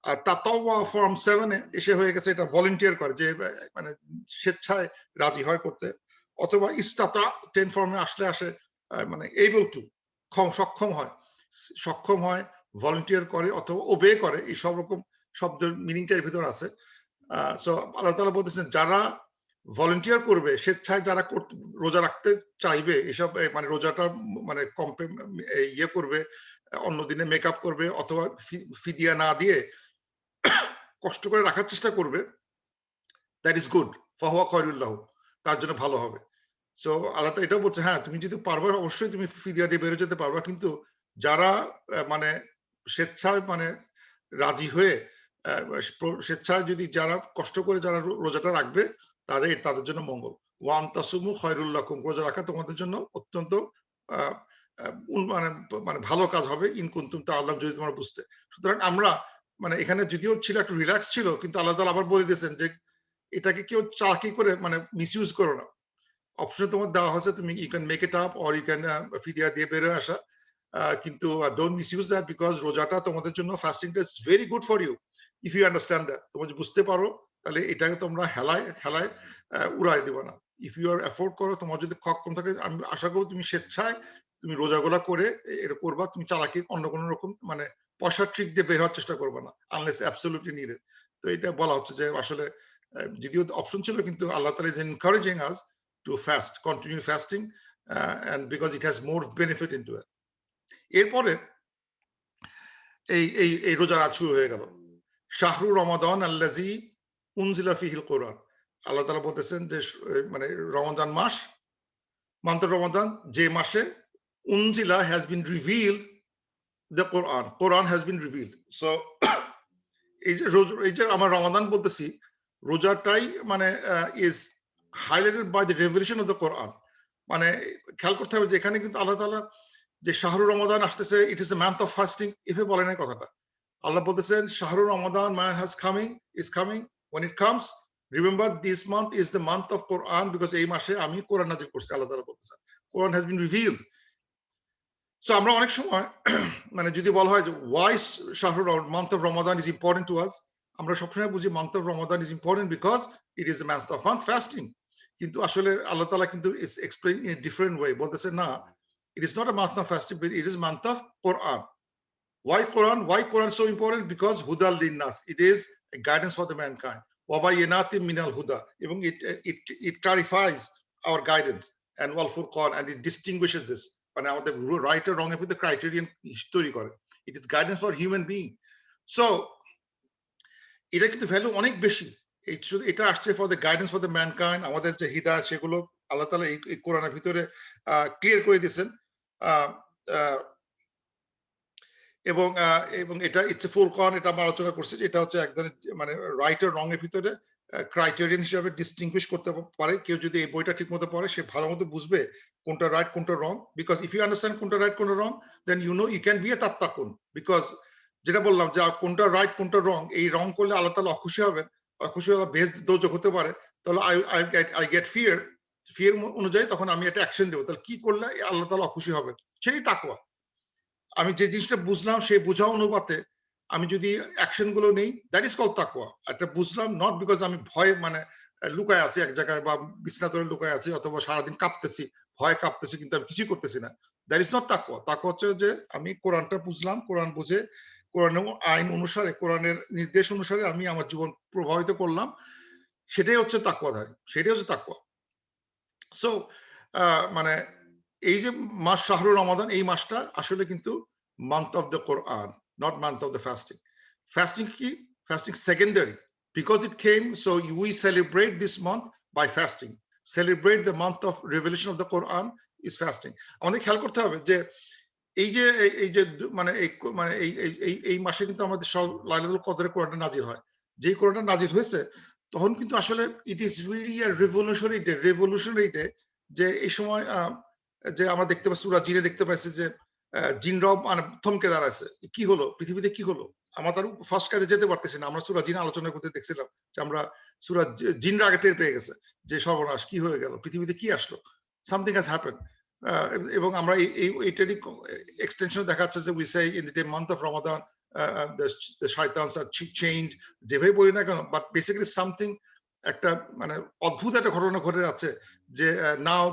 আর তাতাওয়া ফর্ম 7 এ এসে হয়ে গেছে এটা ভলান্টিয়ার করে, যে মানে স্বেচ্ছায় রাজি হয় করতে, অথবা ইস্তাতা 10 ফর্মে আসে মানে এবল টু, সক্ষম হয়, ভলান্টিয়ার করে অথবা ওবে করে, এই সব রকম শব্দের মিনিংটা এর ভিতর আছে। সো আল্লাহ তাআলা বলতেছেন যারা ভলান্টিয়ার করবে, স্বেচ্ছায় যারা রোজা রাখতে চাইবে, এসব মানে রোজাটা মানে ইয়ে করবে, অন্য দিনে মেকআপ করবে, অথবা ফিদিয়া না দিয়ে কষ্ট করে রাখার চেষ্টা করবে, দ্যাট ইজ গুড, ফাহুয়া খায়রুল লাহু, তার জন্য ভালো হবে। সো আল্লাহ তাআলা এটাও বলছে, হ্যাঁ তুমি যদি পারবে অবশ্যই তুমি ফিদিয়া দিয়ে বেরো যেতে পারবা, কিন্তু যারা মানে স্বেচ্ছায় মানে রাজি হয়ে স্বেচ্ছায় যদি যারা কষ্ট করে যারা রোজাটা রাখবে, তাদের জন্য মঙ্গল। ওয়ান তাসুমু খায়রুল লাকুম, রোজা রাখা তোমাদের জন্য অত্যন্ত মানে মানে ভালো কাজ হবে, ইন কুনতুম তাআলাম, যদি তোমরা বুঝতে। সুতরাং আমরা মানে এখানে যদিও ছিল একটু রিল্যাক্স ছিল, কিন্তু আল্লাহ তাআলা আবার বলে দিয়েছেন যে এটাকে কেউ চালাকি করে মানে মিসইউজ করো না। অপশন তোমার দেওয়া হয়েছে, তুমি you can make it up or you can ফিদিয়া দিয়ে বের হয়ে আসা, কিন্তু ডোন্ট মিসইউজ দ্যাট, বিকজ রোজাটা তোমাদের জন্য, ফাস্টিংটা is very good for you if you understand that. তোমরা যদি বুঝতে পারো তাহলে এটাকে তোমরা হেলায় উড়াই দিবা না। ইফ ইউ আর এফোর্ড করো, তোমার যদি সক্ষম থাকে, আমি আশা করব তুমি স্বেচ্ছায় তুমি রোজাগুলা করে এটা করবা, তুমি চালাকি অন্য কোনো রকম মানে পয়সার ট্রিক দিয়ে বের হওয়ার চেষ্টা করবা না, আনলেস অ্যাবসলিউটলি নিডেড। তো এটা বলা হচ্ছে যে আসলে যদিও অপশন ছিল, কিন্তু আল্লাহ তাআলা is encouraging us to fast, continue fasting, and because it has more benefit into it. এরপরে এই রোজা রাত শুরু হয়ে গেল, শাহরু রমাদান আল্লাজি উনজিলা ফিহিল কোরআন। আল্লাহ তাআলা বলতেছেন যে মানে রমাদান মাস, মান্থ রমাদান, যে মাসে উনজিলা has been revealed the Quran has been revealed. So এই যে আমরা রমাদান বলতেছি, রোজাটাই মানে is highlighted by the revelation of the Quran. মানে খেয়াল করতে হবে যে এখানে কিন্তু আল্লাহ তাআলা যে শাহরুর রমাদান আসতেছে, it is a month of fasting, এভাবে বলেন এই কথাটা। আল্লাহ বলতেছেন শাহরুর রমাদান মান has is coming, when it comes remember this month is the month of Quran, because এই মাসে আমি কোরআন নাযিল করছি, আল্লাহ তাআলা বলতেছেন Quran has been revealed. So আমরা অনেক সময় মানে যদি বলা হয় যে why শাহরুর month of Ramadan is important to us, আমরা সবসময় বুঝি month of Ramadan is important because it is a month of fasting, কিন্তু আসলে আল্লাহ তাআলা কিন্তু is explained in a different way, বলতেছে না, it is not a month of fasting, but it is a month of Quran. Why Quran? Why Quran is so important? Because hudal linnas, it is a guidance for the mankind. Wa bayyinatin minal huda, এবং it clarifies our guidance, and wal furqan, and it distinguishes this, মানে আমাদের right আর রং এর ভিতরে criterion তৈরি করে। It is guidance for human being. So এটা কিন্তু value অনেক বেশি, এটা আসছে for the guidance for the mankind, আমাদের যে হিদায়াত সেগুলো আল্লাহ তাআলা এই কোরআনের ভিতরে ক্লিয়ার করে দিয়েছেন। এবং এবং এটা ইটস এ ফুরকান, এটা আমরা আলোচনা করছি যে এটা হচ্ছে এক ধরনের মানে রাইট আর রং এর ভিতরে ক্রাইটেরিয়ান হিসেবে ডিস্টিংগুইশ করতে পারে। কেউ যদি এই বইটা ঠিক মতো পড়ে সে ভালো মতো বুঝবে কোনটা রাইট কোনটা wrong. Because if you understand কোনটা রাইট কোনটা wrong, then you know you can be a তাত্তাকুন। বিকজ যেটা বললাম যে কোনটা রাইট কোনটা রং, এই রং করলে আল্লাহ তাআলা অখুশি হবেন, অখুশি হলে বেশ দোজখ হতে পারে। তাহলে আই গেট ফিয়ার অনুযায়ী তখন আমি একটা অ্যাকশন দেবো। তাহলে কি করলে আল্লাহ তাআলা অখুশি হবেন, সেটাই তাকওয়া। আমি যে জিনিসটা বুঝলাম সেই বোঝা অনুপাতে আমি যদি অ্যাকশন গুলো নেই, দ্যাট ইজ কল তাকওয়া। একটা বুঝলাম নট বিকজ আমি ভয় মানে লুকায় আছি এক জায়গায় বা বিছনা তলে লুকায় আছি অথবা সারাদিন কাঁপতেছি, ভয় কাঁপতেছি কিন্তু আমি কিছুই করতেছি না। দ্যাট ইজ নট তাকওয়া। তাকওয়া হচ্ছে যে আমি কোরআনটা বুঝলাম, কোরআন বুঝে কোরআনের আইন অনুসারে, কোরআনের নির্দেশ অনুসারে আমি আমার জীবন প্রভাবিত করলাম, সেটাই হচ্ছে তাকওয়াধারী, সেটাই হচ্ছে তাকওয়া। সো মানে এই যে মাস শাহরুর রমাদান, এই মাসটা আসলে কিন্তু month of the Quran, not month of the fasting. Fasting কি? Fasting secondary, because it came, so we celebrate this month by fasting. Celebrate the month of revolution of the Quran is fasting. আমাদের খেয়াল করতে হবে যে এই যে মানে এই মাসে কিন্তু আমাদের সব লাইলাতুল কদরে কোরআনটা নাজিল হয়। যেই কোরআনটা নাজিল হয়েছে তখন কিন্তু আসলে it is really a revolutionary day. যে এই সময় যে আমরা দেখতে পাচ্ছি সূরা জিনে দেখতে পাচ্ছি যে জিনরাও মানে থমকে দাঁড়াইছে। কি হলো? পৃথিবীতে কি হলো? আমরা তার ফার্স্ট কাজে যেতে পারতেছি না। আমরা সূরা জিন আলোচনা করতে দেখছিলাম যে আমরা সূরা জিনরা আগে টের পেয়ে গেছে যে সর্বনাশ কি হয়ে গেল? পৃথিবীতে কি আসলো? Something has happened. এবং আমরা এইটারই এক্সটেনশন দেখা যাচ্ছে যে we say in the month of Ramadan the shaitans are chained, যেভাবে বলি না কেন, বাট বেসিক্যালি সামথিং একটা মানে অদ্ভুত একটা ঘটনা ঘটে যাচ্ছে যে now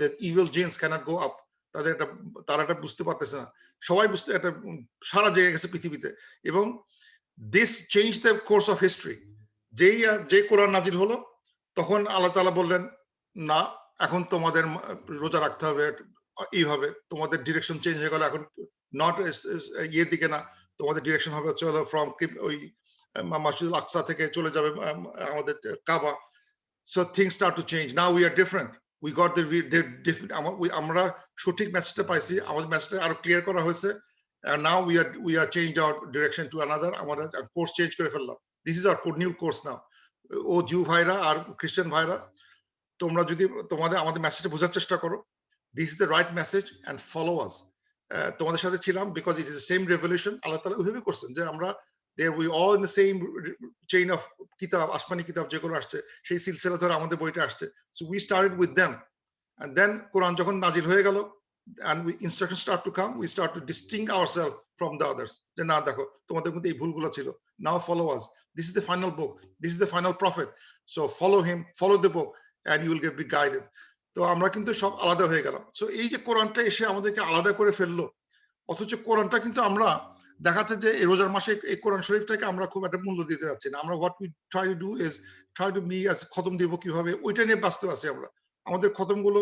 the evil jinns can't go up. তাদের একটা তারা এটা বুঝতে পারতেছে না, সবাই বুঝতে একটা সারা জেগে গেছে পৃথিবীতে। এবং this change the course of history. যে কোরআন নাজিল হলো তখন আল্লাহ তাআলা বললেন না, এখন তোমাদের রোজা রাখতে হবে এইভাবে, তোমাদের ডিরেকশন চেঞ্জ হয়ে গেল, এখন নট ইয়ের দিকে না, তোমাদের ডিরেকশন হবে চলো ফ্রম ওই মাসজিদুল আকসা থেকে চলে যাবে আমাদের কাবা। So things start to change, now we are different, we got the different, আমরা সঠিক মেসেজটা পাইছি, আমাদের মেসেজটা আরো ক্লিয়ার করা হয়েছে। Now we are change our direction to another, আমরা কোর্স চেঞ্জ করে ফেললাম। This is our new course now. ও জিউ ভাইরা আর খ্রিস্টান ভাইরা, তোমরা যদি আমাদের মেসেজটা বোঝার চেষ্টা করো, this is the right message and follow us. তোমাদের সাথে ছিলাম because it is the same revolution. Allah তাআলা ওইভাবে করছেন যে আমরা we all in the same chain of কিতাব, আসমানি কিতাব যেগুলো আসছে সেই সিলসিলা ধরে আমাদের বইটা আসছে। So we started with them, and then Quran যখন নাজিল হয়ে গেল and we instruction start to come, we start to distinct ourselves from the others, যে না দেখো তোমাদের মধ্যে এই ভুলগুলো ছিল, now follow us, this is the final book, this is the final prophet, so follow him, follow the book and you will be guided. তো আমরা কিন্তু সব আলাদা হয়ে গেলাম। সো এই যে কোরআনটা এসে আমাদেরকে আলাদা করে ফেললো, অথচ কোরআনটা কিন্তু আমরা দেখাচ্ছে যে এই রোজার মাসে এই কোরআন শরীফটাকে আমরা খুব একটা মূল্য দিতে যাচ্ছি না। আমরা what we try to do is try to be as খতম দিব কিভাবে ওইটা নিয়ে ব্যস্ত আছি আমরা। আমাদের খতমগুলো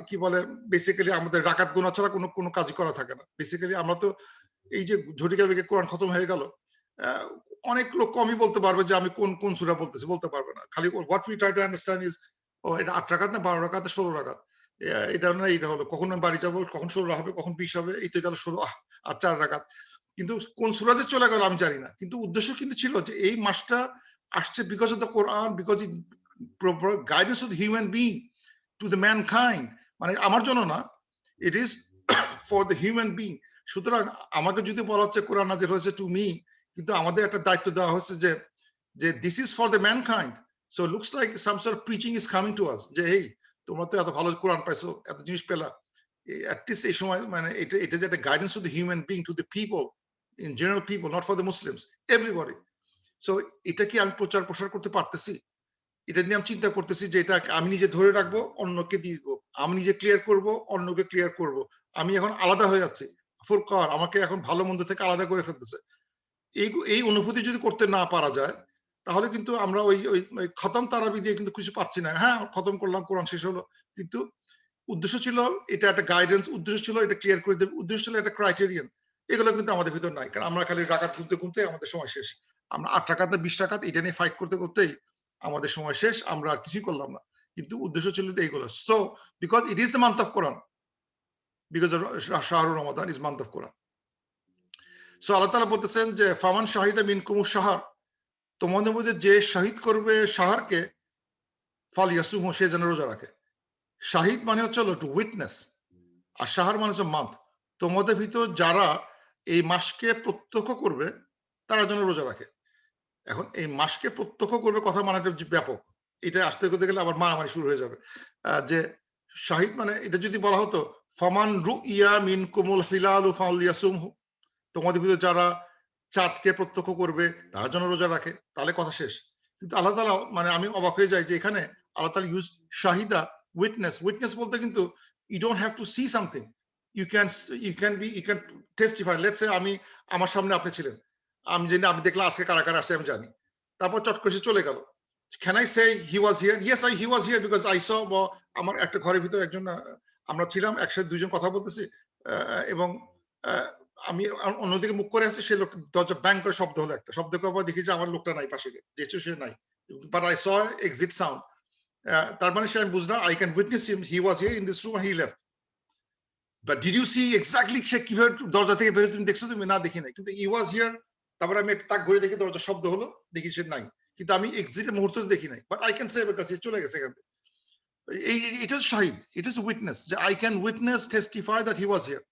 কি বলে বেসিক্যালি আমাদের রাকাত গোনা ছাড়া কোনো কাজই করা থাকে না। বেসিক্যালি আমরা তো এই যে ঝটিকা বেগে কোরআন খতম হয়ে গেল, অনেক লোক কমই বলতে পারবে যে আমি কোন সূরা বলতেছি, বলতে পারবে না। খালি what we try to understand is ও এটা 8 রাকাত না 12 রাকাত না 16 রাকাত, এটা না এটা হলো, কখন আমি বাড়ি যাবো, কখন 16 হবে, কখন 20 হবে, এই তো গেল 16 আর 4 রাকাত। কিন্তু কোন সূরাতে চলে গেল আমি জানি না। কিন্তু উদ্দেশ্য কিন্তু ছিল যে এই মাসটা আসছে because of the Quran, because it guidance of the human being to the mankind, মানে আমার জন্য না, it is for the human being. সুতরাং আমাকে যদি বলা হচ্ছে কোরআন নাজিল হয়েছে টু মি, কিন্তু আমাদের একটা দায়িত্ব দেওয়া হয়েছে যে this is for the mankind. So looks like some sort of preaching is coming to us, যে এই তোমরা তো এত ভালো কোরআন পাইছো, এত জিনিস পেলা, অ্যাটলিস্ট এই সময় মানে এটা যে একটা guidance to the human being, to the people in general people, not for the Muslims, everybody. So এটা কি আমি প্রচার প্রসার করতে পারতেছি? এটা নিয়ে আমি চিন্তা করতেছি যে এটা আমি নিজে ধরে রাখবো, অন্যকে দিয়ে দিব, আমি নিজে ক্লিয়ার করব, অন্যকে ক্লিয়ার করব। আমি এখন আলাদা হয়ে যাচ্ছি, ফুরকান আমাকে এখন ভালো মন্দ থেকে আলাদা করে ফেলতেছে। এই অনুভূতি যদি করতে না পারা যায়, তাহলে কিন্তু আমরা ওই খতম তারাবি দিয়ে কিন্তু কিছু পাচ্ছি না। হ্যাঁ খতম করলাম, কোরআন শেষ হলো, কিন্তু উদ্দেশ্য ছিল এটা একটা গাইডেন্স, উদ্দেশ্য ছিল এটা ক্লিয়ার করে দেবে, উদ্দেশ্য ছিল একটা ক্রাইটেরিয়ান। এগুলো কিন্তু আমাদের ভিতর নাই, কারণ আমরা খালি রাকাত গুনতে আমাদের সময় শেষ। আমরা 8 রাকাত না 20 রাকাত এটা নিয়ে ফাইট করতেই আমাদের সময় শেষ, আমরা আর কিছুই করলাম না। কিন্তু উদ্দেশ্য ছিল এইগুলো। So because it is the month of Quran, because Shahr Ramadan is month of Quran. So আল্লাহ তাআলা বলতেছেন যে ফামান শাহিদা মিনকুমুশ শাহর, তোমাদের মধ্যে যে শহীদ করবে শাহরকে ফালইয়াসুমহু, সে যেন রোজা রাখে। শাহিদ মানে হচ্ছে টু উইটনেস, আর শাহর মানে হচ্ছে মান্থ। তোমাদের ভিতর যারা এই মাসকে প্রত্যক্ষ করবে তারা যেন রোজা রাখে। এখন এই মাসকে প্রত্যক্ষ করবে কথা মানে ব্যাপক, এটা আসতে করতে গেলে আবার মারামারি শুরু হয়ে যাবে। যে শাহিদ মানে এটা যদি বলা হতো ফামান রুইয়া মিনকুমুল হিলালু ফালইয়াসুমহু, তোমাদের ভিতর যারা চাঁদকে প্রত্যক্ষ করবে তারা যেন রোজা রাখে, তাহলে কথা শেষ। কিন্তু আল্লাহ তাআলা মানে আমি অবাক হয়ে যাই যে এখানে আল্লাহ তাআলা ইউজ শাহিদা, উইটনেস। উইটনেস বলতে কিন্তু you don't have to see something, you can testify. Let's say আমি, আমার সামনে আপনি ছিলেন, আমি জানি আপনি দেখলে আজকে কারা কারা আসছে আমি জানি, তারপর চট করে সে চলে গেল। Can I say he was here? Yes he was here because I saw. আমার একটা ঘরের ভিতরে একজন, আমরা ছিলাম একসাথে, দুজন কথা বলতেছি, এবং আমি অন্যদিকে মুখ করে আছি, সে লোক দরজা ব্যাং করে শব্দ হলো, একটা শব্দ করার পর দেখি যে আমার লোকটা নাই পাশে, যেহেতু সে নাই, but I saw exit sound. তার মানে সে, আমি বুঝলাম I can witness him, he was here in this room, he left. But did you see exactly সে কিভাবে দরজা থেকে বেরোচ্ছে তুমি দেখছো? তুমি না, দেখি নাই, কিন্তু হি ওয়াজ হিয়ার। তারপরে আমি একটু তাক ঘুরে দেখি দরজা শব্দ হলো, দেখি সে নাই, কিন্তু আমি এক্সিটের মুহূর্তে দেখি নাই, but I can say because সে চলে গেছে এখান থেকে। ইট ইজ শাহিদ, ইট ইজ উইটনেস, যে I can witness, testify that he was here.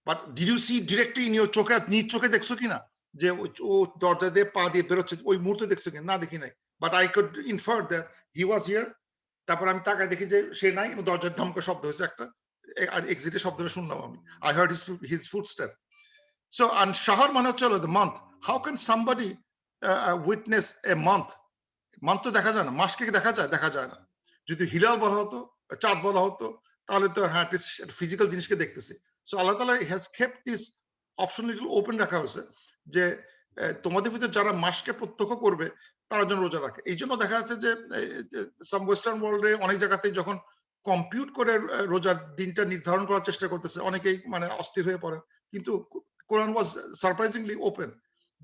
But did you see directly in your চোখে, নিজ চোখে দেখছো কিনা যে ও দরজা দিয়ে পা দিয়ে বেরোচ্ছে, ওই মুহূর্তে দেখছো কিনা? না, দেখি নাই, but I could infer that he was here. তারপর আমি তাকায় দেখি যে সে নাই, এবং দরজার ঢমকা শব্দ হয়েছে একটা, আর এক্সিটের শব্দটা শুনলাম আমি। I hard his footstep. So and শাহর মানে হচ্ছে the month. How can somebody witness a month? Month তো দেখা যায় না, মাসকে দেখা যায়? দেখা যায় না। যদি হিলাল বলা হতো, চাঁদ বলা হতো, তাহলে তো হ্যাঁ ফিজিক্যাল জিনিসকে দেখতেছি। সো আল্লাহ তাআলা has kept this option little open রাখা হয়েছে, যে তোমাদের ভিতরে যারা মাসকে প্রত্যক্ষ করবে তারা যেন রোজা রাখে। এই জন্য দেখা যাচ্ছে যে সাম ওয়েস্টার্ন ওয়ার্ল্ডে অনেক জায়গাতেই যখন কম্পিউট করে রোজার দিনটা নির্ধারণ করার চেষ্টা করতেছে, অনেকেই মানে অস্থির হয়ে পড়ে। কিন্তু Quran was surprisingly open,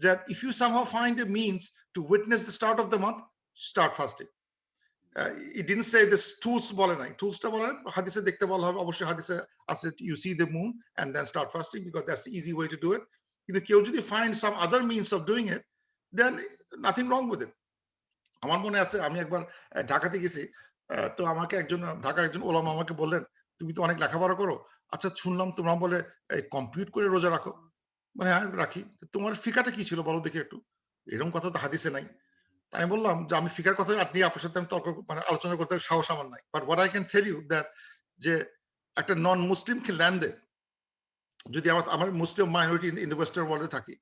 that if you somehow find a means to witness the start of the month, start fasting. It didn't say this tools বলে নাই, টুলসটা বলে নাই, হাদিসে দেখতে বলা হবে, অবশ্যই হাদিসে আছে you see the moon and then start fasting because that's the easy way to do it. কিন্তু কেউ যদি find some other means of doing it, then nothing wrong with it. আমার মনে আছে আমি একবার ঢাকাতে গেছি, তো আমাকে একজন ঢাকার একজন ওলামা আমাকে বললেন, তুমি তো অনেক লেখাপড়া করো, আচ্ছা শুনলাম তোমরা বলে কম্পিউট করে রোজা রাখো। মানে হ্যাঁ রাখি। তোমার ফিকাটা কি ছিল বলো দেখি একটু, এরকম কথা তো হাদিসে নাই। আমি বললাম যে আমি ফিকার কথা আপনি আপনার সাথে আমি তর্ক মানে আলোচনা করতে সাহস আমার নাই, but what I can tell you that যে একটা নন মুসলিমকে ল্যান্ডে যদি আমার Muslim minority in the western ওয়ার্ল্ডে থাকি,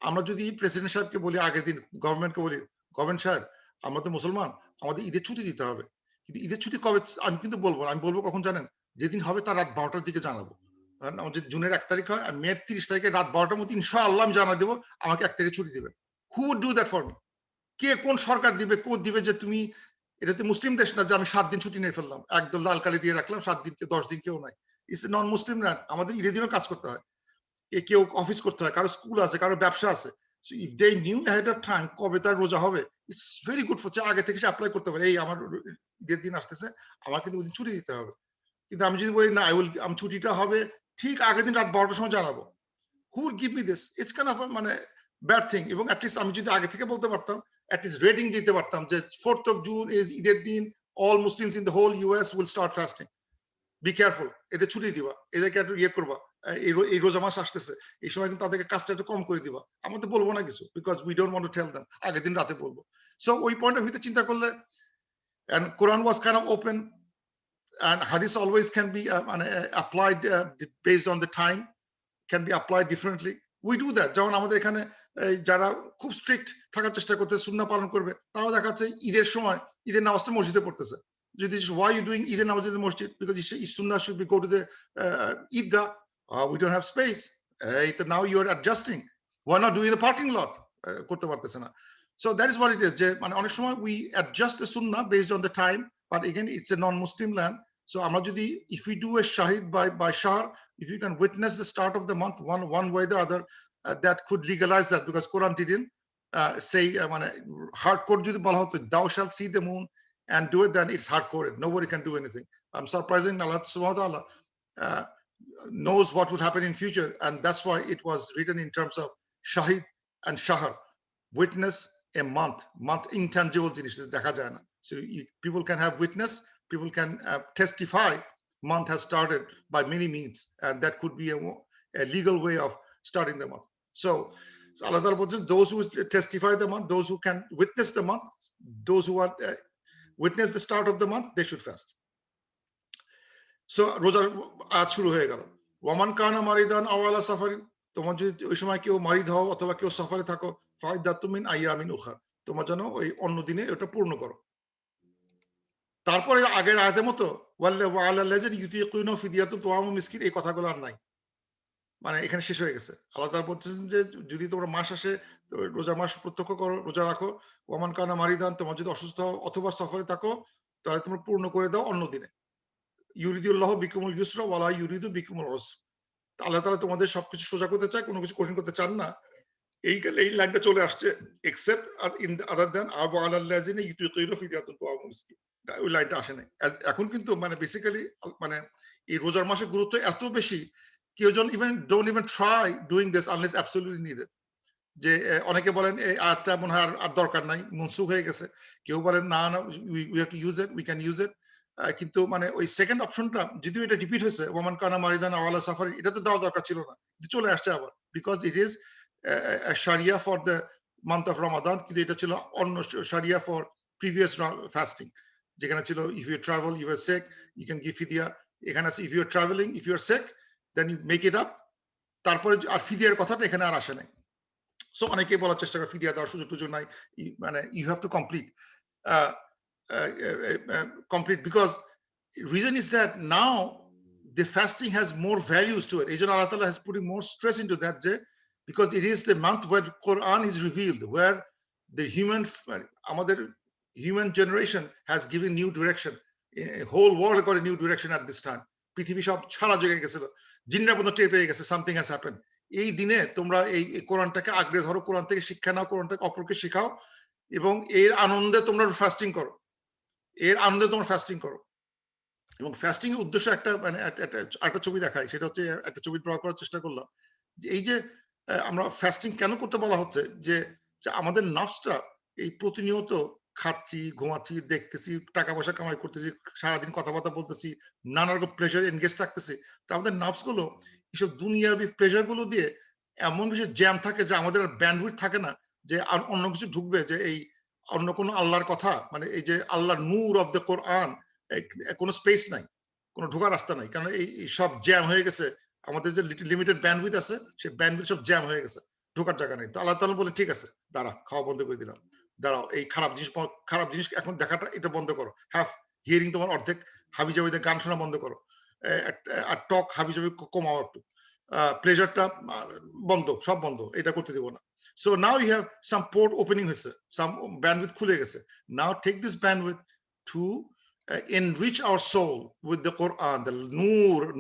আমরা যদি প্রেসিডেন্ট সাহেবকে বলি, আগের দিন গভর্নমেন্টকে বলি, গভর্নমেন্ট সাহেব আমরা তো মুসলমান, আমাদের ঈদের ছুটি দিতে হবে, কিন্তু ঈদের ছুটি কবে আমি কিন্তু বলবো না, আমি বলবো কখন জানেন? যেদিন হবে তার রাত 12টার দিকে জানাবো। আমার যদি জুনের 1 তারিখ হয়, আমি মের 30 তারিখে রাত 12টার মধ্যে ইনশাআল্লাহ আমি জানা দেবো আমাকে 1 তারিখে ছুটি দেবে। Who would do that for me? কে, কোন সরকার দিবে, কোন দিবে যে তুমি, এটা তো মুসলিম দেশ না যে আমি 7 দিন ছুটি নিয়ে ফেললাম, একদম লাল কালি দিয়ে রাখলাম, 7 দিন কে 10 দিন কেউ নাই। ইটস নন মুসলিম না, আমাদের ঈদের দিনও কাজ করতে হয়, কেউ অফিস করতে হয়, কারো স্কুল আছে, কারো ব্যবসা আছে। So if they knew ahead of time কবে তার রোজা হবে, ইটস ভেরি গুড ফর, আগে থেকে সে অ্যাপ্লাই করতে পারে, এই আমার ঈদের দিন আসতেছে, আমার কিন্তু ওই দিন ছুটি দিতে হবে। কিন্তু আমি যদি বলি না আমি ছুটিটা হবে ঠিক আগের দিন রাত 12টার সময় জানাবো, who would give me this? It's kind of a মানে ব্যাড থিং। এবং অ্যাটলিস্ট আমি যদি আগে থেকে বলতে পারতাম, অ্যাটলিস্ট রেটিং দিতে পারতাম যে 4th of June is ঈদের দিন, all Muslims in the whole US will start fasting. Be careful, এদের ছুটি দিবা, এদেরকে একটু ইয়ে করবা, এই রোজা মাস আসতেছে, এই সময় কিন্তু তাদেরকে কাজটা একটু কম করে দিবা। আমরা তো বলবো না কিছু, because we don't want to tell them, আগের দিন রাতে বলবো। সো ওই পয়েন্ট অফ ভিউতে চিন্তা করলে, and Quran was kind of open, and hadith always can be applied based on the time, can be applied differently. We do that. যেমন আমাদের এখানে যারা খুব স্ট্রিক্ট থাকার চেষ্টা করতে, সুন্নাহ পালন করবে, তারাও দেখা যাচ্ছে ঈদের সময় ঈদের নামাজটা মসজিদে পড়তেছে। যদি why you doing ঈদের নামাজ in the masjid? Because sunnah should be go to the Eidgah. We don't have space. Now you are adjusting. Why not do in the parking lot? করতে পারতেছে না। So that is what it is. যে মানে অনেক সময় we adjust the sunnah based on the time, but again it's a non-Muslim land. So আমরা যদি, if we do a shahid by shahr, if you can witness the start of the month one way or the other, that could legalize that, because Quran didn't say মানে hardcore যদি বলা হতো thou shalt see the moon and do it, then it's hardcore. Nobody can do anything. I'm surprising Allah subhanahu wa ta'ala knows what would happen in future, and that's why it was written in terms of shahid and shahar, witness a month, intangible জিনিস দেখা যায় না. So people can have witness, people can testify month has started by many means, and that could be a legal way of starting the month. So Allah Ta'ala says, those who testify the month, those who can witness the month, those who are witness the start of the month, they should fast. So রোজার আজ শুরু হয়ে গেল। ওয়ামান কানা মারিদান আও আলা সাফারিন, তোমার যদি ওই সময় কেউ মারিদ হও অথবা কেউ সফরে থাকো, ফাইদাতুম মিন আইয়ামিন উখার, তোমার জন্য ওই অন্য দিনে এটা পূর্ণ করো। তারপরে আগের আয়াতের মতো ওয়াল্লা ওয়া আলা লাযিনা ইউতিকুনা ফিদিয়াতুন তুআমু মিসকিন, এই কথাগুলো আর নাই, মানে এখানে শেষ হয়ে গেছে। আল্লাহ তাআলা বলছেন যে যদি তোমরা মাস আসে রোজার মাস প্রত্যক্ষ করো, রোজা রাখো। ওয়ামান কানা মারিদান, তোমার যদি অসুস্থ হও অথবা সফরে থাকো, তাহলে তোমরা পূর্ণ করে দাও অন্য দিনে। ইউরিদুল্লাহু বিকুমুল ইউসরা ওয়ালা ইউরিদু বিকুমুল উসর, আল্লাহ তাআলা তোমাদের সবকিছু সোজা করতে চায়, কোনো কিছু কঠিন করতে চান না। এই লাইনটা চলে আসছে, এক্সেপ্ট ইন আদার দেন আবু আলাল্লাযিনা ইউতিকুনা ফিদিয়াতুন তুআমু মিসকিন, ওই লাইনটা আসে নাই। এখন কিন্তু মানে বেসিক্যালি মানে এই রোজার মাসের গুরুত্ব এত বেশি, কেউ জন don't even try doing this unless absolutely needed. যে অনেকে বলেন এই আয়াতটা মনে হয় আর দরকার নাই, মনসুখ হয়ে গেছে। কেউ বলেন না না, we have to use it, we can use it. কিন্তু মানে ওই সেকেন্ড অপশনটা যদিও এটা রিপিট হয়েছে, ওয়ামান কানা মারিদান আও আলা সাফারি, এটা তো দেওয়ার দরকার ছিল না, চলে আসছে আবার, because it is sharia for the month of Ramadan, কিন্তু এটা ছিল অন্য sharia for previous fasting, যেখানে ছিল if you travel, you are sick, you can give fidya। এখানে আছে if you are traveling, if you are sick, then you make it up। তারপরে আর ফিদিয়ার কথাটা এখানে আর আসে নাই। সো অনেকেই বলার চেষ্টা করে ফিদিয়া দেওয়ার সুযোগ নাই, মানে you have to complete complete, because reason is that now the fasting has more values to it. এই জন্য আল্লাহ তাআলা has putting more stress into that, যে because it is the month where Quran is revealed, where the আমাদের human generation has given new direction. A whole world got a new direction at this time. পৃথিবী সব ছাড়া জেগে গেছিল, জিন্নার মতো টের পেয়ে গেছে, something has happened। এই দিনে তোমরা এই কোরআনটাকে আঁকড়ে ধরো, কোরআন থেকে শিক্ষা নাও, কোরআনটাকে অপরকে শেখাও, এবং এর আনন্দে তোমরা ফাস্টিং করো, এর আনন্দে তোমরা ফাস্টিং করো। এবং ফাস্টিং এর উদ্দেশ্য একটা মানে একটা ছবি দেখায়, সেটা হচ্ছে একটা ছবি ড্র করার চেষ্টা করলাম, যে এই যে আমরা ফাস্টিং কেন করতে বলা হচ্ছে, যে আমাদের নফসটা এই প্রতিনিয়ত খাচ্ছি, ঘুমাচ্ছি, দেখতেছি, টাকা পয়সা কামাই করতেছি, সারাদিন কথাবার্তা বলতেছি, নানা রকম প্রেশার এনগেজ থাকতেছি, তো আমাদের নফস গুলো এইসব দুনিয়াবি প্রেশার গুলো দিয়ে এমন বেশি জ্যাম থাকে যে আমাদের ব্যান্ডউইথ থাকে না যে আর অন্য কিছু ঢুকবে, যে এই অন্য কোনো আল্লাহর কথা, মানে এই যে আল্লাহর নূর অফ দ্য কোরআন, কোনো স্পেস নাই, কোনো ঢোকার রাস্তা নাই, কারণ এই সব জ্যাম হয়ে গেছে। আমাদের যে লিমিটেড ব্যান্ডউইথ আছে, সেই ব্যান্ডউইথ সব জ্যাম হয়ে গেছে, ঢোকার জায়গা নেই। তো আল্লাহ তাআলা বলে ঠিক আছে, দাঁড়া, খাওয়া বন্ধ করে দিলাম, দাঁড়াও, এই খারাপ জিনিস এখন দেখাটা এটা বন্ধ করো, হ্যাভ হিয়ারিং তোমার অর্ধেক, হাবিজাবিদের গান শোনা বন্ধ করো, আর টক হাবিজাবি কমাও একটু, প্লেজারটা বন্ধ, সব বন্ধ, এটা করতে দেবো না। So now you have some port opening হয়েছে, সাম ব্যান্ডউইথ খুলে গেছে। Now take this bandwidth to enrich our soul with the Quran, the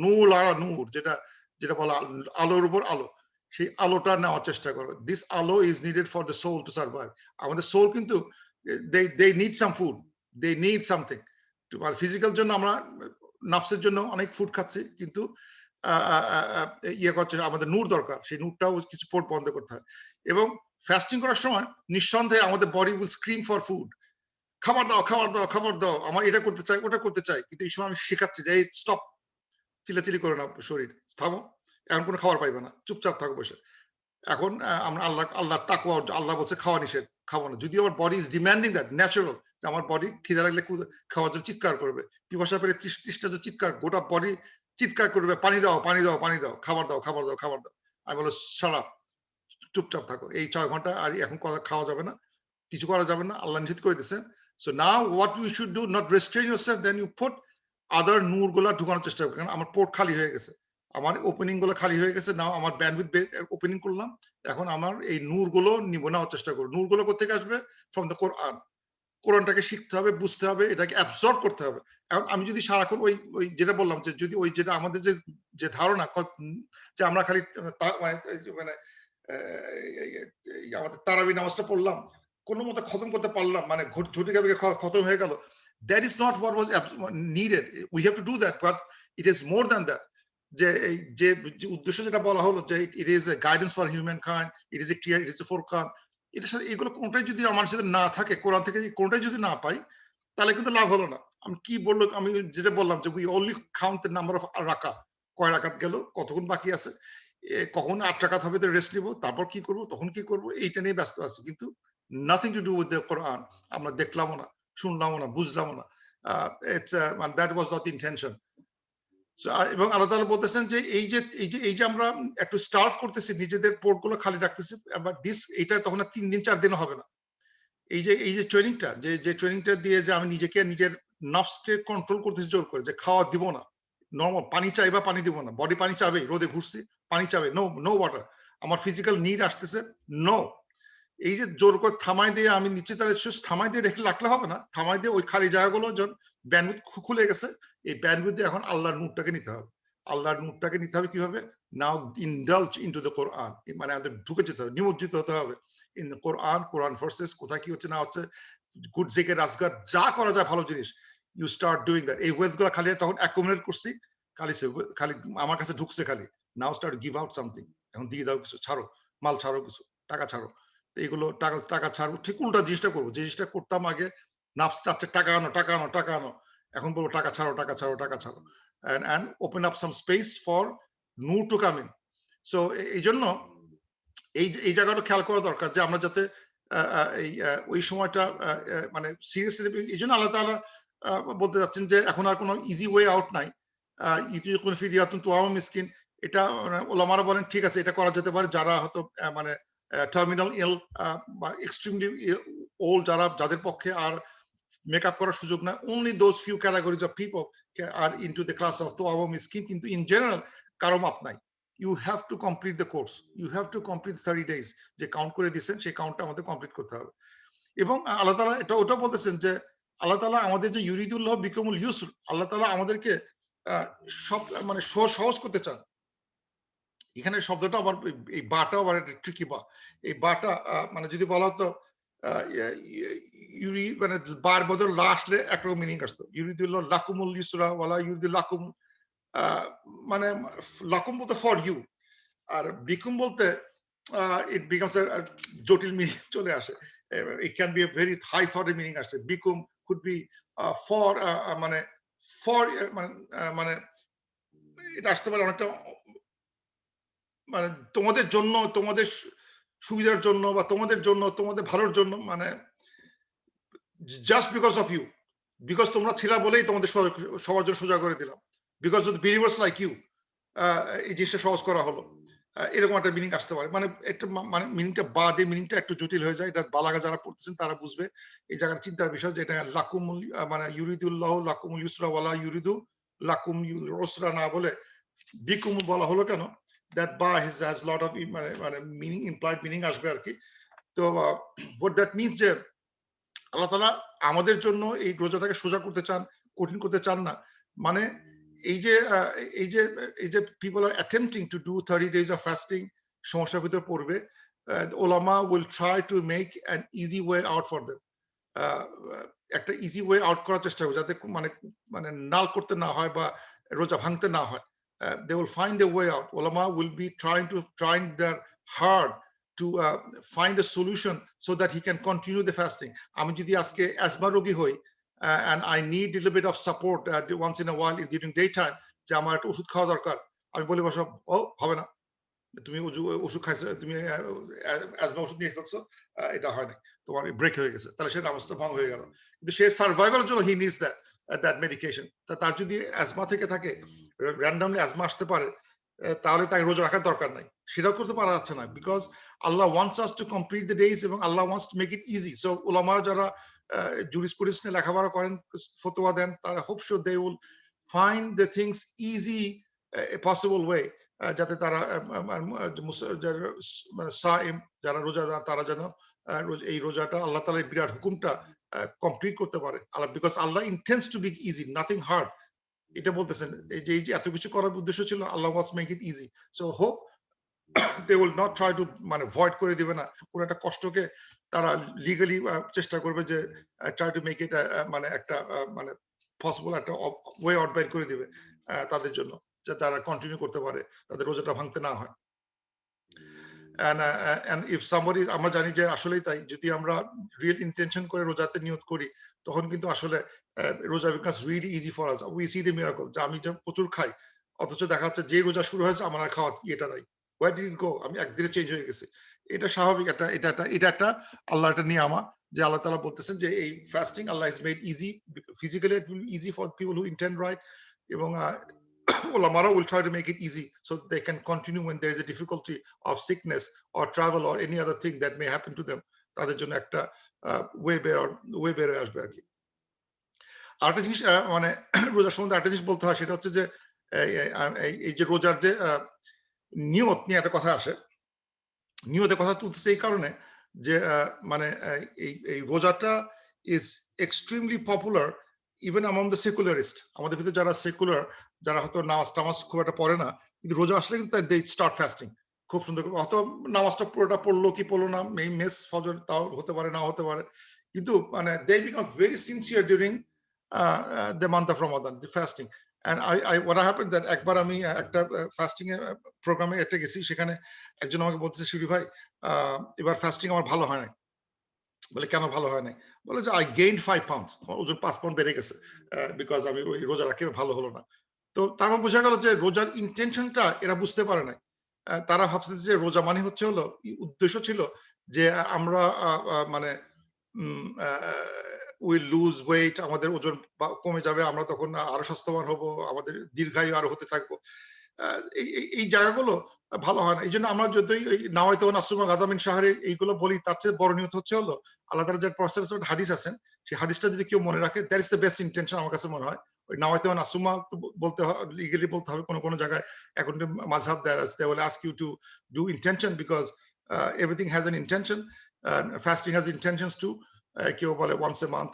নূর আলা নূর, যেটা বলা আলোর উপর আলো, সেই আলোটা নেওয়ার চেষ্টা করো। দিস আলো is needed for the soul to survive. আমাদের সোল কিন্তু they need some food, they need something। Physical জন্য আমরা নফসের জন্য অনেক ফুড খাচ্ছি, কিন্তু ইয়ে করছে, আমাদের নূর দরকার, সেই নূরটাও কিছু পোর্ট বন্ধ করতে হয়। এবং ফাস্টিং করার সময় নিঃসন্দেহে আমাদের body will scream for food, খাবার দাও, খাবার দাও, খাবার দাও, আমার এটা করতে চাই, ওটা করতে চাই। কিন্তু এই সময় আমি শেখাচ্ছি যে এই স্টপ, চিল্লাচিল্লি করে না, শরীর থামো, এখন কোনো খাবার পাইবে না, চুপচাপ থাকো বসে। এখন আমরা আল্লাহ তাকওয়া, আল্লাহ বলছে খাওয়া নিষেধ, খাবো না। যদিও আমার body is demanding that, natural, যে আমার বডি খিদে লাগলে খাওয়ার জন্য চিৎকার করবে, পিপাসা পেলে তৃষ্ণা চিৎকার, গোটা বডি চিৎকার করবে, পানি দাও, পানি দাও, পানি দাও, খাবার দাও, খাবার দাও, খাবার দাও। আমি বলো সারা, চুপচাপ থাকো, এই 6 ঘন্টা আর এখন কথা খাওয়া যাবে না, কিছু করা যাবে না, আল্লাহ নিষেধ করে দিচ্ছেন। So now what you should do, not restrain yourself, then you put other নূর গুলা ঢুকানোর চেষ্টা করো। কারণ আমার পোর্ট খালি হয়ে গেছে, আমার ওপেনিং গুলো খালি হয়ে গেছে, নাও আমার ব্যান্ডউইথ ওপেনিং করলাম, এখন আমার এই নূর গুলো নিব, নেওয়ার চেষ্টা করো। নূর গুলো কোথা থেকে আসবে? ফ্রম দ্য কোরআন। কোরআনটাকে শিখতে হবে, বুঝতে হবে, এটাকে অ্যাবজর্ব করতে হবে। এখন আমি যদি সারাক্ষণ ওই যেটা বললাম, যে যদি ওই যেটা আমাদের যে ধারণা, যে আমরা খালি মানে আমাদের তারাবি নামাজটা পড়লাম, কোনো মতো খতম করতে পারলাম, মানে ঝটিকা খতম হয়ে গেল, That is not what was needed. We have to do that, but it is more than that. যে উদ্দেশ্য যেটা বলা হলো যে it is a guidance for humankind, it is a clear, it is a Furqan, এটার সাথে এগুলো কোনটাই যদি আমার সাথে না থাকে, কোরআন থেকে কোনটাই যদি না পাই, তাহলে কিন্তু লাভ হলো না। আমি কি বললো, আমি যেটা বললাম যে we only count the number of রাকা, কয় রাকাত গেল, কতক্ষণ বাকি আছে, কখন 8 রাকাত হবে তো রেস্ট নিব, তারপর কি করব, তখন কি করব, এইটা নিয়ে ব্যস্ত আছি। কিন্তু nothing to do with the Quran, আমরা দেখলামও না, শুনলামও না, বুঝলামও না। And that was not the intention. এবং আল্লাহ তাআলা বলতেছেন যে এই যে আমরা একটু স্টার্ভ করতেছি, নিজেদের পোর্টগুলো খালি রাখতেছি, বাট এটা তখন 3 দিন 4 দিনও হবে না। এই যে ট্রেনিংটা, যে ট্রেনিংটা দিয়ে যে আমি নিজেকে, নিজের নফসকে কন্ট্রোল করতেছি জোর করে, যে খাওয়া দিব না, নরমাল পানি চাইবা পানি দিব না, বডি পানি চাবে, রোদে ঘুরছি পানি চাবে, নো ওয়াটার, আমার ফিজিক্যাল নিড আসতেছে, নো। এই যে জোর করে থামাই দিয়ে আমি নিচে তাহলে থামাই দিয়ে রাখলে হবে না, থামাই দিয়ে ওই খালি জায়গাগুলো ব্যান্ডউইথ খুলে গেছে, এই ব্যান্ডউইথ দিয়ে এখন আল্লাহর নূরটাকে নিতে হবে। আল্লাহর নূরটাকে নিতে হবে কিভাবে? নাও ইনডালজ ইনটু দ্য কোরআন, মানে আমাদের ঢুকে যেতে হবে, নিমজ্জিত হতে হবে ইন দ্য কোরআন ভার্সেস, কোথায় কি হচ্ছে না হচ্ছে, গুড জিকির আজগার যা করা যায় ভালো জিনিস, ইউ স্টার্ট ডুইং দ্যাট। এই ওয়েলথ গুলো খালি তখন অ্যাকুমুলেট করছি, খালি আমার কাছে ঢুকছে, খালি নাও স্টার্ট গিভ আউট সামথিং, এখন দিয়ে দাও কিছু, ছাড়ো মাল, ছাড়ো কিছু টাকা, ছাড়ো এইগুলো, টাকা ছাড়বো, ঠিক উল্টা জিনিসটা করবো, যে জিনিসটা করতাম আগে, নাফস চাচ্ছে টাকা আনো, এখন বলবো টাকা ছাড়ো, and open up some space for nur to come in. So এই জন্য এই জায়গাটা খেয়াল করা দরকার, যে আমরা যাতে ওই সময়টা মানে সিরিয়াসলি, এই জন্য আল্লাহ তাআলা বলতে যাচ্ছেন যে এখন আর কোনো ইজি ওয়ে আউট নাই। ইউতিকুন ফিদিয়াতুন তুআমু মিসকিন, এটা ওলামারা বলেন ঠিক আছে, এটা করা যেতে পারে যারা হয়তো মানে টার্মিনাল ইল বা এক্সট্রিমলি ওল্ড, যাদের পক্ষে আর মেকআপ করার সুযোগ না, only those few categories of people are into the class of তুআমু মিসকিন। কিন্তু ইন জেনারেল কারো মাপ নাই, you have to complete the course, you have to complete 30 days, যে কাউন্ট করে দিয়েছেন সেই কাউন্টটা আমাদের কমপ্লিট করতে হবে। এবং আল্লাহ তাআলা ওটা বলতেছেন যে আল্লাহ তাআলা আমাদের যে ইউরিদুল্লাহ বিকুমুল ইউসর, আল্লাহ তাআলা আমাদেরকে সব মানে সহজ করতে চান। এখানে শব্দটা আবার এই বাটা আবার একটা ট্রিকি, বা এই বাটা মানে যদি বলা হতো মানে বার বদল লা আসলে একরকম মিনিং আসতো, ইউরিদুল্লাহ লাকুমুল ইউসরা ওয়ালা ইউরিদু লাকুম, মানে লাকুম বলতে ফর ইউ, আর বিকুম বলতে ইট বিকামস a জটিল মিনিং চলে আসে। It can be a very high thought meaning আসে। বিকুম could be for মানে মানে এটা আসতে পারে অনেকটা মানে তোমাদের জন্য, তোমাদের সুবিধার জন্য, বা তোমাদের জন্য, তোমাদের ভালোর জন্য, মানে just because of you, because তোমরা ছিলা বলেই তোমাদের সবার জন্য সোজা করে দিলাম, because of believers like you, এই জিনিসটা সহজ করা হলো, এরকম একটা মিনিং আসতে পারে। মানে একটা মানে মিনিংটা বাদে মিনিংটা একটু জটিল হয়ে যায়, এটা বালাগা যারা পড়তেছেন তারা বুঝবে এই জায়গার চিন্তার বিষয়, যেটা লাকুমুল মানে ইউরিদুল্লাহ লাকুমুল ইউসরা ওয়ালা ইউরিদু লাকুম ইউসরা না বলে বিকুম বলা হলো কেন? That ba has lot of meaning, implied meaning আসবে আর কি। তো what that means যে আল্লাহ তাআলা আমাদের জন্য এই রোজাটাকে সোজা করতে চান, কঠিন করতে চান না। মানে এই যে people are attempting to do 30 days of fasting, সমস্যার ভিতর পড়বে, ulama will try to make an easy way out for them, একটা ইজি ওয়ে আউট করার চেষ্টা করবে, যাতে মানে নাল করতে না হয় বা রোজা ভাঙতে না হয়। They will find a way out. Ulama will be trying their hard to find a solution so that he can continue the fasting. আমি যদি আজকে অ্যাজমা রোগী হই and I need a little bit of support once in a while during daytime, যে আমার একটা ওষুধ খাওয়া দরকার, আমি বলি বসো, ও হবে না, তুমি ওষুধ খাইছো, তুমি অ্যাজমা ওষুধ নিয়ে ফেলছো, এটা হয় না, তোমার ব্রেক হয়ে গেছে, তাহলে সেটা অবস্থা ভঙ্গ হয়ে গেল। কিন্তু সে সার্ভাইভালের জন্য হি নিডস that medication. তার যদি অ্যাজমা থেকে থাকে, র্যান্ডমলি অ্যাজমা আসতে পারে, তাহলে তাকে রোজা রাখার দরকার নাই, সেটাও করতে পারা যাচ্ছে না, because Allah wants us to complete the days, এবং Allah wants to make it easy. So উলামারা যারা জুরিসপ্রুডেন্স নিয়ে লেখাপড়া করেন, ফতোয়া দেন, তারা hope so they will find the things easy possible way, যাতে তারা সাইম যারা রোজাদার তারা যেন এই রোজাটা আল্লাহ তাআলার বিরাট হুকুমটা কমপ্লিট করতে পারে। Allah, because Allah intends to be easy, nothing hard, এটা বলতেছেন। এই যে এত কিছু করার উদ্দেশ্য ছিল, Allah wants make it easy. So hope they will not try to মানে ভয়েড করে দিবে না, কোন একটা কষ্টকে তারা লিগালি চেষ্টা করবে যে ট্রাই টু মেক ইট মানে একটা মানে পসিবল একটা ওয়ে আউট বের করে দিবে তাদের জন্য, যে তারা কন্টিনিউ করতে পারে, তাদের রোজাটা ভাঙতে না হয়। and if somebody, আমরা জানি যে আসলেই তাই, যদি আমরা রিয়েল ইন্টেনশন করে রোজাতে নিয়ত করি তখন কিন্তু আসলে রোজা বিকাজ really easy for us, we see the miracle, যে আমি যে প্রচুর খাই অথচ দেখা যাচ্ছে যে রোজা শুরু হয়েছে আমার আর খাওয়া এটা নাই, হোয়ার ডিড ইট গো, আমি একদিনে চেঞ্জ হয়ে গেছি। এটা স্বাভাবিক, এটা একটা আল্লাহ একটা নিয়ামা, যে আল্লাহ তাআলা বলতেছেন যে এই fasting Allah is made easy, physically it will easy for people who intend right, এবং Ulamara will try to make it easy so they can continue when there is a difficulty of sickness or travel or any other thing that may happen to them. তাদের জন্য একটা way বের হয়ে আসবে আর কি। আরেকটা জিনিস মানে রোজার সম্বন্ধে একটা জিনিস বলতে হয়, সেটা হচ্ছে যে এই যে রোজার যে নিয়ত নিয়ে একটা কথা আসে, নিয়তের কথা তুলতেছে এই কারণে যে মানে এই রোজাটা is extremely popular even among the secularist. আমাদের ভিতরে যারা সেকুলার, যারা হয়তো নামাজ টামাজ খুব একটা পড়ে না, কিন্তু রোজা আসলে কিন্তু দে স্টার্ট ফাস্টিং খুব সুন্দর করে, হয়তো নামাজটা পুরোটা পড়লো কি পড়লো না, মেস ফজর তাও হতে পারে, না হতে পারে, কিন্তু মানে they become very sincere during the month of Ramadan, the fasting. And what happened that একবার আমি একটা ফাস্টিং এর প্রোগ্রামে একটা গেছি, সেখানে একজন আমাকে বলতেছে, শিরি ভাই এবার ফাস্টিং আমার ভালো হয় নাই। বলে কেন ভালো হয় নাই? বলে যে আই গেইনড 5 পাউন্ডস, আমার ওজন 5 পাউন্ড বেড়ে গেছে বিকজ আমি ওই রোজা রাখি ভালো হলো না। তো তার মানে বোঝা গেল যে রোজার ইন্টেনশনটা এরা বুঝতে পারে নাই। তারা ভাবছে যে রোজা মানে হচ্ছে হলো, উদ্দেশ্য ছিল যে আমরা মানে উইল লুজ ওয়েট, আমাদের ওজন কমে যাবে, আমরা তখন আরো স্বাস্থ্যবান হব, আমাদের দীর্ঘায়ু আরো হতে থাকবো। এই জায়গাগুলো ভালো হয় না। এই জন্য আমরা যদি নাওয়াইতে নাসুমা গাদামিন শাহরে এইগুলো বলি, তার চেয়ে বড় নিয়ত হচ্ছে হলো আল্লাহ তাআলা যে প্রসেস হাদিস আছেন, সেই হাদিসটা যদি কেউ মনে রাখে, that is the best intention আমার কাছে মনে হয়। ওই নাওয়াইতে নাসুমা বলতে লিগালি বলতে হবে, কোনো জায়গায় এখন মাযহাব দেয়ার আছে, they will ask you to do intention because everything has an intention, fasting has intentions too. কেউ বলে ওয়ান্স এ মান্থ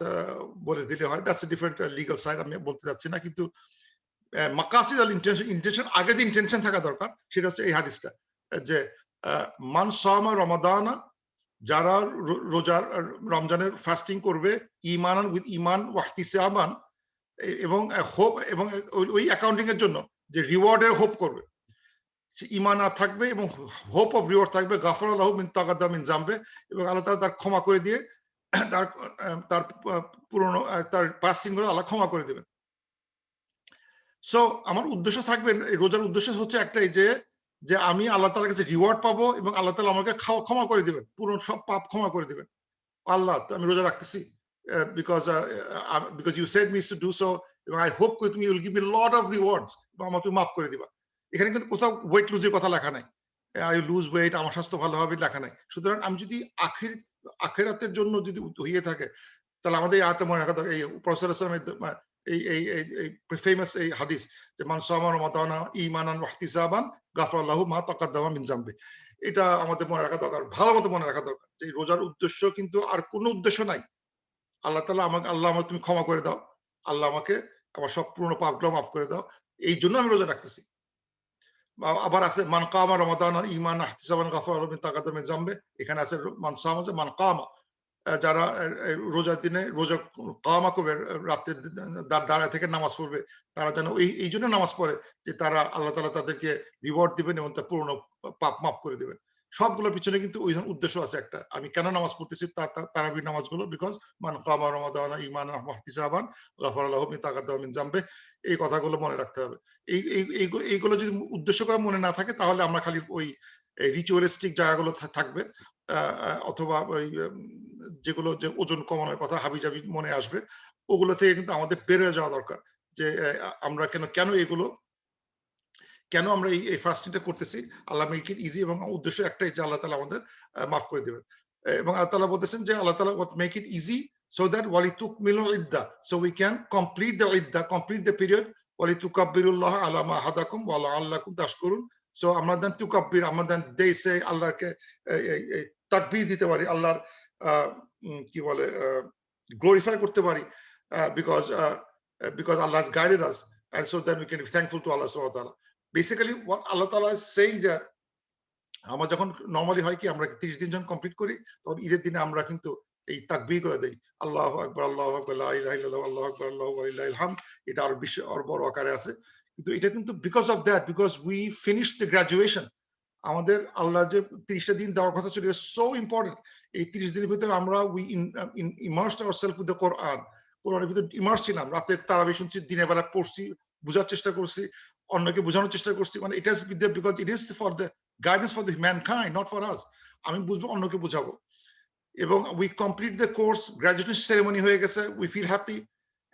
বলে দিলে হয়, that's a different legal side, আমি বলতে চাচ্ছি না। কিন্তু মাকাসিদ আল ইন্টেনশন, আগে যে ইন্টেনশন থাকা দরকার সেটা হচ্ছে এই হাদিসটা, যে মান সামা রমাদানা, যারা রোজার রমজানের ফাস্টিং করবে, ঈমানান উইথ ঈমান ওয়া ইহতিসাবান, এবং হোপ, এবং ওই অ্যাকাউন্টিং এর জন্য যে রিওয়ার্ডের হোপ করবে, ঈমান আর থাকবে এবং হোপ অফ রিওয়ার্ড থাকবে, গাফরাল্লাহু মিন তাকাদ্দাম মিন জামবে, এবং আল্লাহ তাআলা তার ক্ষমা করে দিয়ে তার পুরনো তার পাসিং গুলো আল্লাহ ক্ষমা করে দেবেন। সো আমার উদ্দেশ্য থাকবে, রোজার উদ্দেশ্য হচ্ছে একটাই, যে আমি আল্লাহ তাআলার কাছে রিওয়ার্ড পাবো এবং আল্লাহ তাআলা আমাকে ক্ষমা করে দিবেন, পুরো সব পাপ ক্ষমা করে দিবেন। আল্লাহ, তো আমি রোজা রাখতেছি because you said me to do so, এবং আই হোপ তুমি will give me lot of rewards, এবং আমার তুমি মাফ করে দিবা। এখানে কিন্তু কোথাও ওয়েট লুজের কথা লেখা নাই, আই লুজ ওয়েট, আমার স্বাস্থ্য ভালো হবে লেখা নাই। সুতরাং আমি যদি আখিরাতের জন্য যদি হইয়ে থাকে, তাহলে আমাদের এই আয়াতে মনে রাখা দরকার, এই প্রফেসর ইসলামের এই ফেমাস এই হাদিস, যে মান সামা রমাদানা ঈমানান ওয়া ইহতিসাবান গাফরাল্লাহু মা তাকাদ্দামা মিন জামবি। এটা আমাদের মনে রাখা দরকার, ভালো মতো মনে রাখা দরকার, যে রোজার উদ্দেশ্য কিন্তু আর কোনো উদ্দেশ্য নাই। আল্লাহ তাআলা আমাকে তুমি ক্ষমা করে দাও, আল্লাহ আমাকে আমার সব পুরনো পাপগুলো মাফ করে দাও, এই জন্য আমি রোজা রাখতেছি। আবার আছে মান কামা রমাদানা ঈমানান ইহতিসাবান গাফরাল্লাহু মিন তাকাদ্দামা মিন জামবি, এখানে আছে মান সামা, যে মান কামা, যারা রোজার দিনে রোজা কামা করবে, রাত্রে দাঁড়ায় থেকে নামাজ পড়বে, তারা যেন এই জন্য নামাজ পড়ে যে তারা আল্লাহ তাআলা তাদেরকে রিওয়ার্ড দিবেন এবং তার পুরনো পাপ মাফ করে দিবেন। সবগুলোর পিছনে কিন্তু ওই উদ্দেশ্য আছে একটা, আমি কেন নামাজ পড়তেছি, তারাবির নামাজগুলো, বিকজ মান কামা রমাদানা ঈমানান ওয়া ইহতিসাবান গাফারাল্লাহু মিন তাকাদ্দামা মিন জামবি, এই কথাগুলো মনে রাখতে হবে। এইগুলো যদি উদ্দেশ্য করে মনে না থাকে, তাহলে আমরা খালি ওই রিচুয়ালিস্টিক জায়গাগুলো থাকবে, অথবা ওই যেগুলো যে ওজন কমানোর কথা হাবিজাবি মনে আসবে, ওগুলো থেকে কিন্তু আমাদের বের হয়ে যাওয়া দরকার, যে আমরা কেন এগুলো, কেন আমরা এই ফাস্টিংটা করতেছি। আল্লাহ মেক ইট ইজি, এবং উদ্দেশ্য একটাই, যে আল্লাহ তাআলা আমাদের মাফ করে দিবেন। এবং আল্লাহ তাআলা বলতেছেন যে আল্লাহ তাআলা make it easy so that walitukmilul iddah, so we can complete the iddah, complete the period, walitukabbirullaha ala ma hadakum wa la'allakum tashkurun. So আমাদের তুকাব্বির, আমাদের they say আল্লাহকে তাকবীর দিতে পারি, আল্লাহর কি বলে গ্লোরিফাই করতে পারি, because Allah has guided us, and so then we can be thankful to Allah subhanahu wa ta'ala. Basically what Allah Ta'ala is saying there, আমার যখন নরমালি হয় কি আমরা 30 দিন যখন কমপ্লিট করি তখন ঈদের দিনে আমরা কিন্তু এই তাকবীর করে দেই, আল্লাহু আকবার আল্লাহু আকবার লা ইলাহা ইল্লাল্লাহ আল্লাহু আকবার আল্লাহু ওয়া লিল্লাহিল হামদ। এটা আরো বেশি আর বড় আকারে আছে, কিন্তু এটা কিন্তু because of that, because we finish the graduation. আমাদের আল্লাহ যে 30টা দিন দেওয়ার কথা ছিল, সো ইম্পর্টেন্ট। এই 30 দিনের ভিতরে আমরা we immersed ourself with the Quran. কোরআনের ভিতরে ইমার্স ছিলাম, রাতে তারাবি শুনছি, দিনের বেলা পড়ছি, বোঝার চেষ্টা করছি, অন্যকে বোঝানোর চেষ্টা করছি। মানে it is because it is for the guidance for the mankind, not for us. আমি বুঝবো, অন্যকে বুঝাবো। এবং we complete the course, graduation ceremony হয়ে গেছে, we feel happy,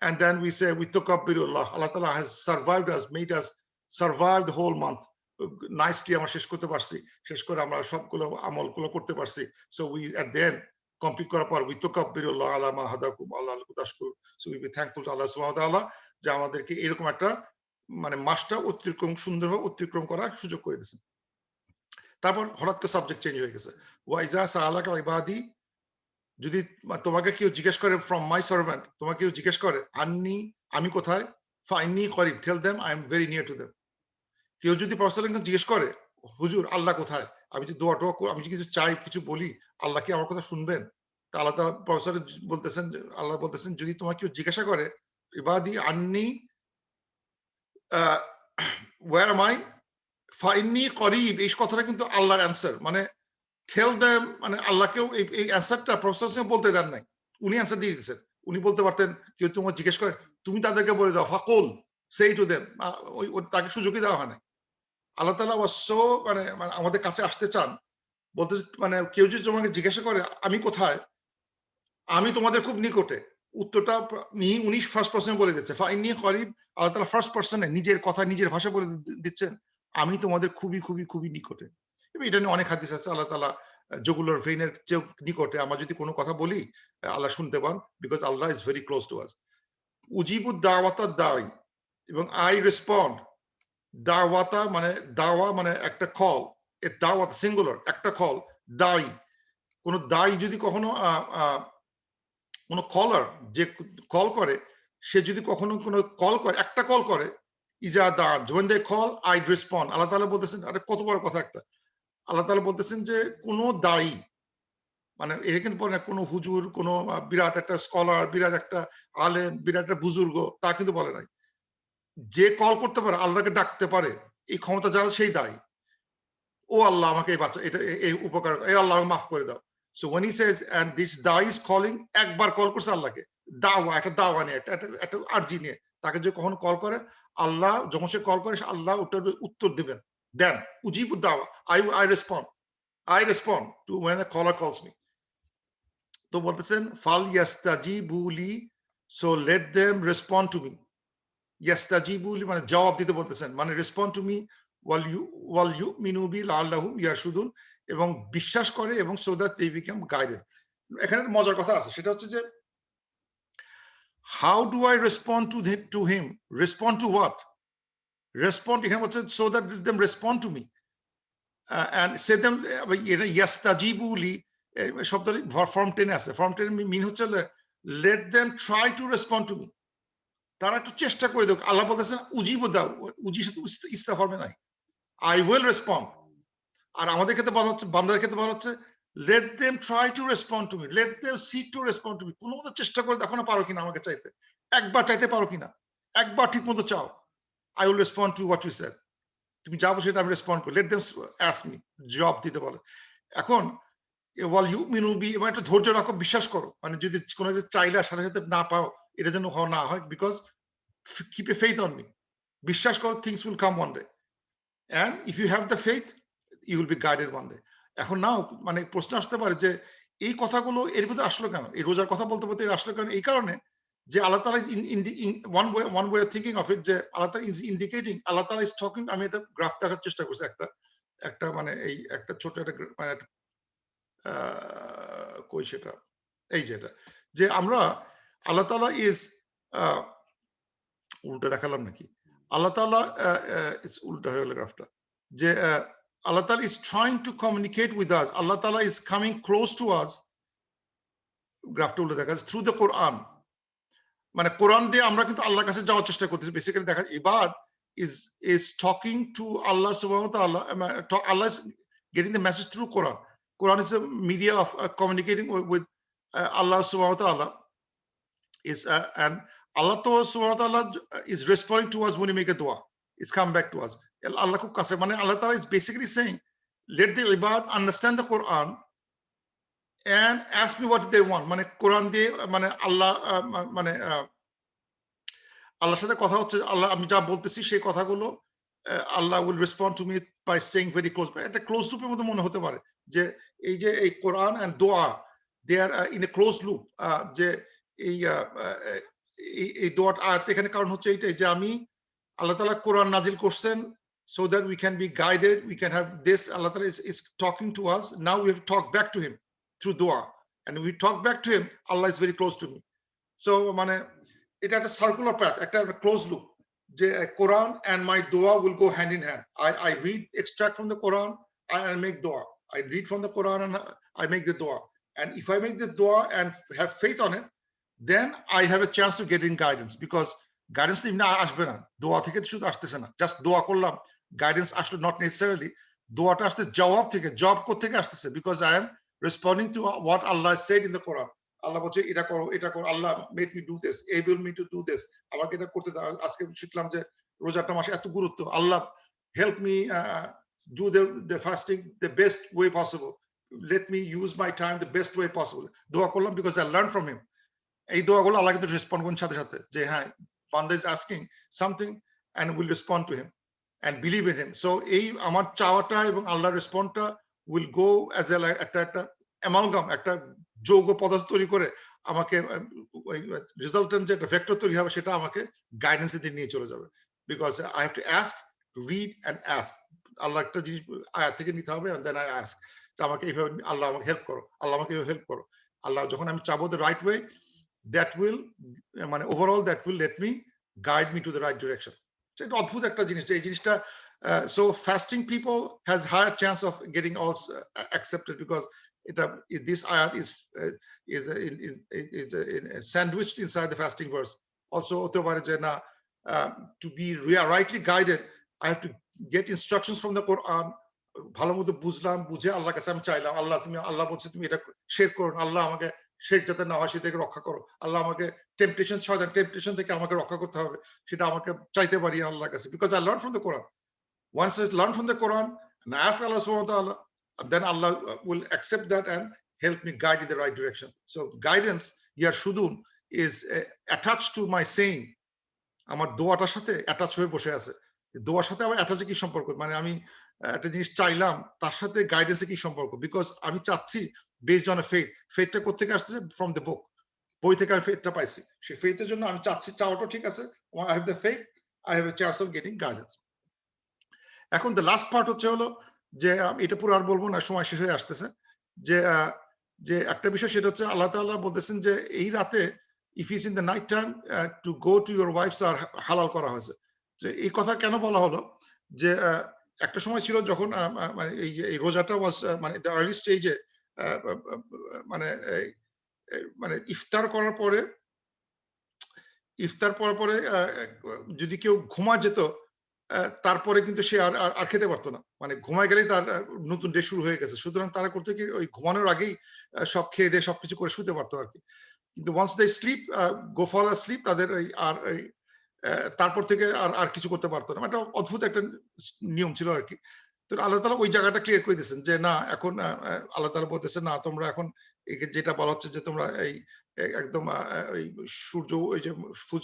and then we say we took up birullah. Allah Ta'ala has survived us, made us survive the whole month nicely. আমরা শেষ করতে পারছি, শেষ করে আমরা সবগুলো আমলগুলো করতে পারছি। So we at the end complete করার পর we took up birullah ala ma hadakum Allah al-tashkur. So we be thankful to Allah subhanahu wa ta'ala যে আমাদেরকে এরকম একটা মানে মাসটা অতিক্রম সুন্দরভাবে অতিক্রম করার সুযোগ করে দিয়েছেন। তারপর হঠাৎ করে সাবজেক্ট চেঞ্জ হয়ে গেছে, ওয়াইজা সাআলাকা ইবাদি, যদি তোমাকে কেউ জিজ্ঞেস করে, ফ্রম মাই সার্ভেন্ট, তোমাকে কেউ জিজ্ঞেস করে আন্নি, আমি কোথায়, ফাইন্নি করিব, tell them I am very near to them. কেউ যদি প্রফেসরকে জিজ্ঞেস করে হুজুর আল্লাহ কোথায়, আমি যে দোয়া টোয়া আমি যে কিছু চাই, কিছু বলি, আল্লাহ কি আমার কথা শুনবেন? তা আল্লাহ তাআলা প্রফেসর বলতেছেন, আল্লাহ বলতেছেন যদি তোমাকে কেউ জিজ্ঞাসা করে ইবাদি আন্নি ওয়্যার এম আই ফাইন্নি করিব, এই কথাটা কিন্তু আল্লাহর অ্যান্সার। মানে টেল দেম, মানে আল্লাহকেও এই অ্যান্সারটা প্রফেসর বলতে দেন নাই, উনি অ্যান্সার দিয়ে দিয়েছেন। উনি বলতে পারতেন কেউ তোমার জিজ্ঞেস করে তুমি তাদেরকে বলে দাও ফাকুল সেই টু দেম, তাকে সুযোগই দেওয়া হয় না। আল্লাহ তাআলা অবশ্য মানে আমাদের কাছে আসতে চান, বলতে মানে কেউ যদি তোমাকে জিজ্ঞাসা করে আমি কোথায়, আমি তোমাদের খুব নিকটে, উত্তরটা উনি ফার্স্ট পার্সন বলে দিচ্ছে, ফাইন্নি করিব। আল্লাহ তাআলা ফার্স্ট পার্সনে নিজের কথা নিজের ভাষা বলে দিচ্ছেন, আমি তোমাদের খুবই খুবই খুবই নিকটে। এটা নিয়ে অনেক হাদিস আছে, আল্লাহ তাআলা জুগুলার ভেইনের চেয়ে নিকটে। আমরা যদি কোনো কথা বলি আল্লাহ শুনতে পান, because Allah is very close to us. উজিবু দাওয়াতা দাই, এবং আই রেসপন্ড। দাওয়াতা মানে দাওয়া মানে একটা কল, এ দাওয়াত সিঙ্গুলার একটা কল, দাই কোন দাই যদি কখনো কোন কলার যে কল করে, সে যদি কখনো কোনো কল করে, একটা কল করে, ইজা দার when they call I respond। আল্লাহ তাআলা বলতেছেন, আরে কত বড় কথা একটা, আল্লাহ তাআলা বলতেছেন যে কোন দায়ী, মানে এটা কিন্তু পরে না কোনো হুজুর, কোনো বিরাট একটা স্কলার, বিরাট একটা আলেম, বিরাট একটা বুজুর্গ, তা কিন্তু বলে নাই। যে কল করতে পারে, আল্লাহকে ডাকতে পারে, এই ক্ষমতা যারা, সেই দায়ী। ও আল্লাহ আমাকে এই বাচ্চা, এটা এই উপকার, এই আল্লাহ মাফ করে দাও। So when he says and this da is calling, একবার কল করছে আল্লাহকে, দাওয়া, একটা দাওয়া নিয়ে, একটা আরজি নিয়ে, তাকে যে কখনো কল করে, আল্লাহ যখন সে কল করে, আল্লাহ ওটার উত্তর দিবেন, দেন উজিবু দাওয়া, I respond to when a caller calls me। তো বলতেছেন ফাল ইয়াস্তাজিবুলি, so let them respond to me। ইয়াস্তাজিবুলি মানে জবাব দিতে বলতেছেন, মানে রেসপন্ড টু মি ওয়াল ইউমিনু বি লাআল্লাহুম ইয়ারশুদুন, এবং বিশ্বাস করে, এবং so that they become guided. এখানে মজার কথা আছে, সেটা হচ্ছে যে how do I respond to him, respond to what, respond এখানে হচ্ছে so that them respond to me, and say them ইয়াস্তাজিবুলি শব্দটি ফর্ম 10 আছে, ফর্ম 10 মিন হচ্ছে let them try to respond to me, তারা একটু চেষ্টা করে দেখ। আল্লাহ বলতেছেন উজিবু দাও, উজির সাথে ইস্তা ফর্মে নাই, আই উইল রেসপন্ড। আর আমাদের ক্ষেত্রে বলা হচ্ছে, বান্দাদের ক্ষেত্রে বলা হচ্ছে let them try to respond to me, let them seek to respond to me. কোনো মতো চেষ্টা করে দেখো না পারো কিনা আমাকে চাইতে, একবার চাইতে পারো কিনা, একবার ঠিক মতো চাও, I will respond to what you said. তুমি যা বলছো সেটা আমি রেসপন্ড করি, লেট দেম অ্যাস্ক মি, জবাব দিতে বলে। এখন ওয়াল ইউমিনু বি, এবং একটা ধৈর্য রাখো, বিশ্বাস করো, মানে যদি কোনো কিছু চাইলে সাথে সাথে না পাও, এটা যেন না হয়, because keep a faith on me, বিশ্বাস করো, things will come one day, and if you have the faith you will be guided one day। এখন নাও মানে প্রশ্ন আসতে পারে যে এই কথাগুলো এর ভিতরে আসলো কেন, এই রোজার কথা বলতে বলতে আসলো কেন? এই কারণে যে আল্লাহ তাআলা is one way of thinking of it, যে আল্লাহ তাআলা ইজ ইন্ডিকেটিং, আল্লাহ তাআলা ইজ টকিং। আমি এটা গ্রাফ দেখার চেষ্টা করছি, একটা মানে এই একটা ছোট একটা মানে কই সেটা, এই যেটা, যে আমরা আল্লাহ তাআলা ইজ উল্টা দেখালাম নাকি, আল্লাহ তাআলা উল্টা হয়ে গেল গ্রাফটা, যে আল্লাহ তাআলা is trying to communicate with us, আল্লাহ তাআলা is coming close to us, গ্রাফটা উল্টা দেখা যাচ্ছে, through the Quran। মানে কোরআন দিয়ে আমরা কিন্তু আল্লাহর কাছে যাওয়ার চেষ্টা করতেছি। বেসিক্যালি দেখা ইবাদ is talking to Allah subhanahu wa ta'ala, Allah is getting the message through Quran. Quran is a media of communicating with Allah subhanahu wa ta'ala. And Allah subhanahu wa ta'ala is responding to us when we make a dua. It's come back to us. Allah Ta'ala is basically saying, let the ibad understand the Quran and ask me what they want. Quran দিয়ে Allah আল্লাহর সাথে কথা হচ্ছে, আল্লাহ আমি যা বলতেছি সেই কথাগুলো Allah will respond to me by saying very close. একটা ক্লোজ লুপের মধ্যে মনে হতে পারে যে এই যে এই কোরআন and দোয়া, they are in a closed loop. যে এই দোয়াটা এখানে কারণ হচ্ছে এইটাই যে আমি আল্লাহ তাআলা কোরআন নাজিল করছেন so that we can be guided, we can have this. Allah Ta'ala is talking to us. Now we have to talk back to him through dua, and we talk back to him. Allah is very close to me. So এটা একটা circular path, একটা close loop যে কোরআন and my dua will go hand in hand. I read extract from the Quran, I make dua. I read from the Quran and I make the dua. And if I make the dua and have faith on it, then I have a chance to get in guidance, because guidance তো এমনি আসবে না, দোয়া থেকে শুধু আসতেছে না, just দোয়া করলাম guidance আসলে not necessarily, দোয়াটা আসতে জবাব থেকে, জব থেকে আসতেছে, because I am responding to what Allah said in the Quran. আল্লাহ বলছে এটা করো, এটা করো, আল্লাহ made me do this, able me to do this, আমাকে এটা করতে দাও। আজকে শিখলাম যে রোজাটা মাসে এত গুরুত্ব, আল্লাহ help me do the fasting the best way possible, let me use my time the best way possible, দোয়া করলাম because I learned from him। এই দোয়াগুলো আল্লাহ কিন্তু রেসপন্ড করেন সাথে সাথে, যে হ্যাঁ বান্দা is asking something and will respond to him and believe in him। so এই আমার চাওয়াটা এবং আল্লাহর রেসপন্ডটা will go as একটা অ্যামালগাম, একটা যৌগ পদার্থ তৈরি করে আমাকে রিজাল্টেন্ট যে একটা ভেক্টর তৈরি হবে সেটা আমাকে গাইডেন্সে দিয়ে নিয়ে চলে যাবে, because I have to ask, read and ask. Allah একটা জিনিস আয়াত থেকে নিতে হবে, দেন আই অ্যাস্ক যে আমাকে এইভাবে, আল্লাহ আমাকে হেল্প করো, আল্লাহ আমাকে এইভাবে হেল্প করো। আল্লাহ যখন আমি চাবো the right way, that will overall that will let me guide me to the right direction. এটা অদ্ভুত একটা জিনিস, এই জিনিসটা so fasting people has higher chance of getting also accepted, because this ayat is sandwiched inside the fasting verse. Also to be rightly guided, I have to get instructions from the Quran, ভালো মতো বুঝলাম, বুঝে আল্লাহর কাছে আমি চাইলাম, আল্লাহ তুমি, আল্লাহ বলছে তুমি এটা শেয়ার করো, আল্লাহ আমাকে শেখ যাতে না হয় সে থেকে রক্ষা করো, আল্লাহ আমাকে টেম্পটেশন শয়তান টেম্পটেশন থেকে আমাকে রক্ষা করতে হবে, সেটা আমাকে চাইতে পারি আল্লাহর কাছে, because I learned from the Quran. Once I learn from the Quran and ask Allah subhanahu wa ta'ala, then Allah will accept that and help me guide in the right direction. So guidance here shudun is attached to my saying. আমার দোয়াটার সাথে attach হয়ে বসে আছে। দোয়ার সাথে আমার attaché কি সম্পর্ক, আমি একটা জিনিস চাইলাম তার সাথে গাইডেন্সে কি সম্পর্ক, বিকজ আমি চাচ্ছি বেসড অন এ ফেথ। ফেথটা কোত্থেকে আসছে? ফ্রম দ্য বুক, বই থেকে আমি ফেথটা পাইছি, সেই ফেথের জন্য আমি চাচ্ছি, চাওয়াটা ঠিক আছে, I have the faith, I have a chance of getting guidance. এখন দ্য লাস্ট পার্ট হচ্ছে হলো যে এটা পুরো আর বলবো না, সময় শেষ হয়ে আসতেছে, যে যে একটা বিষয় সেটা হচ্ছে আল্লাহ তাআলা বলতেছেন যে এই রাতে if is in the night time to go to your wives আর হালাল করা হয়েছে। যে এই কথা কেন বলা হলো, যে একটা সময় ছিল যখন এই রোজাটা ওয়াজ দ্য আর্লি স্টেজে, ইফতার করার পরে যদি কেউ ঘুমা যেত, তারপরে কিন্তু সে আর খেতে পারতো না, ঘুমায় গেলেই তার নতুন ডে শুরু হয়ে গেছে। সুতরাং তারা করতে কি ওই ঘুমানোর আগেই সব খেয়ে দিয়ে সবকিছু করে শুতে পারতো আর কি। কিন্তু once they sleep, go fall sleep, তাদের তারপর থেকে আর কিছু করতে পারতো না। একটা অদ্ভুত একটা নিয়ম ছিল আর কি। তো আল্লাহ তাআলা ওই জায়গাটা ক্লিয়ার করে দিয়েছেন যে না, এখন আল্লাহ তাআলা বলতেছেন না, তোমরা এখন যেটা বলা হচ্ছে যে তোমরা একদম ওই সূর্য ওই যে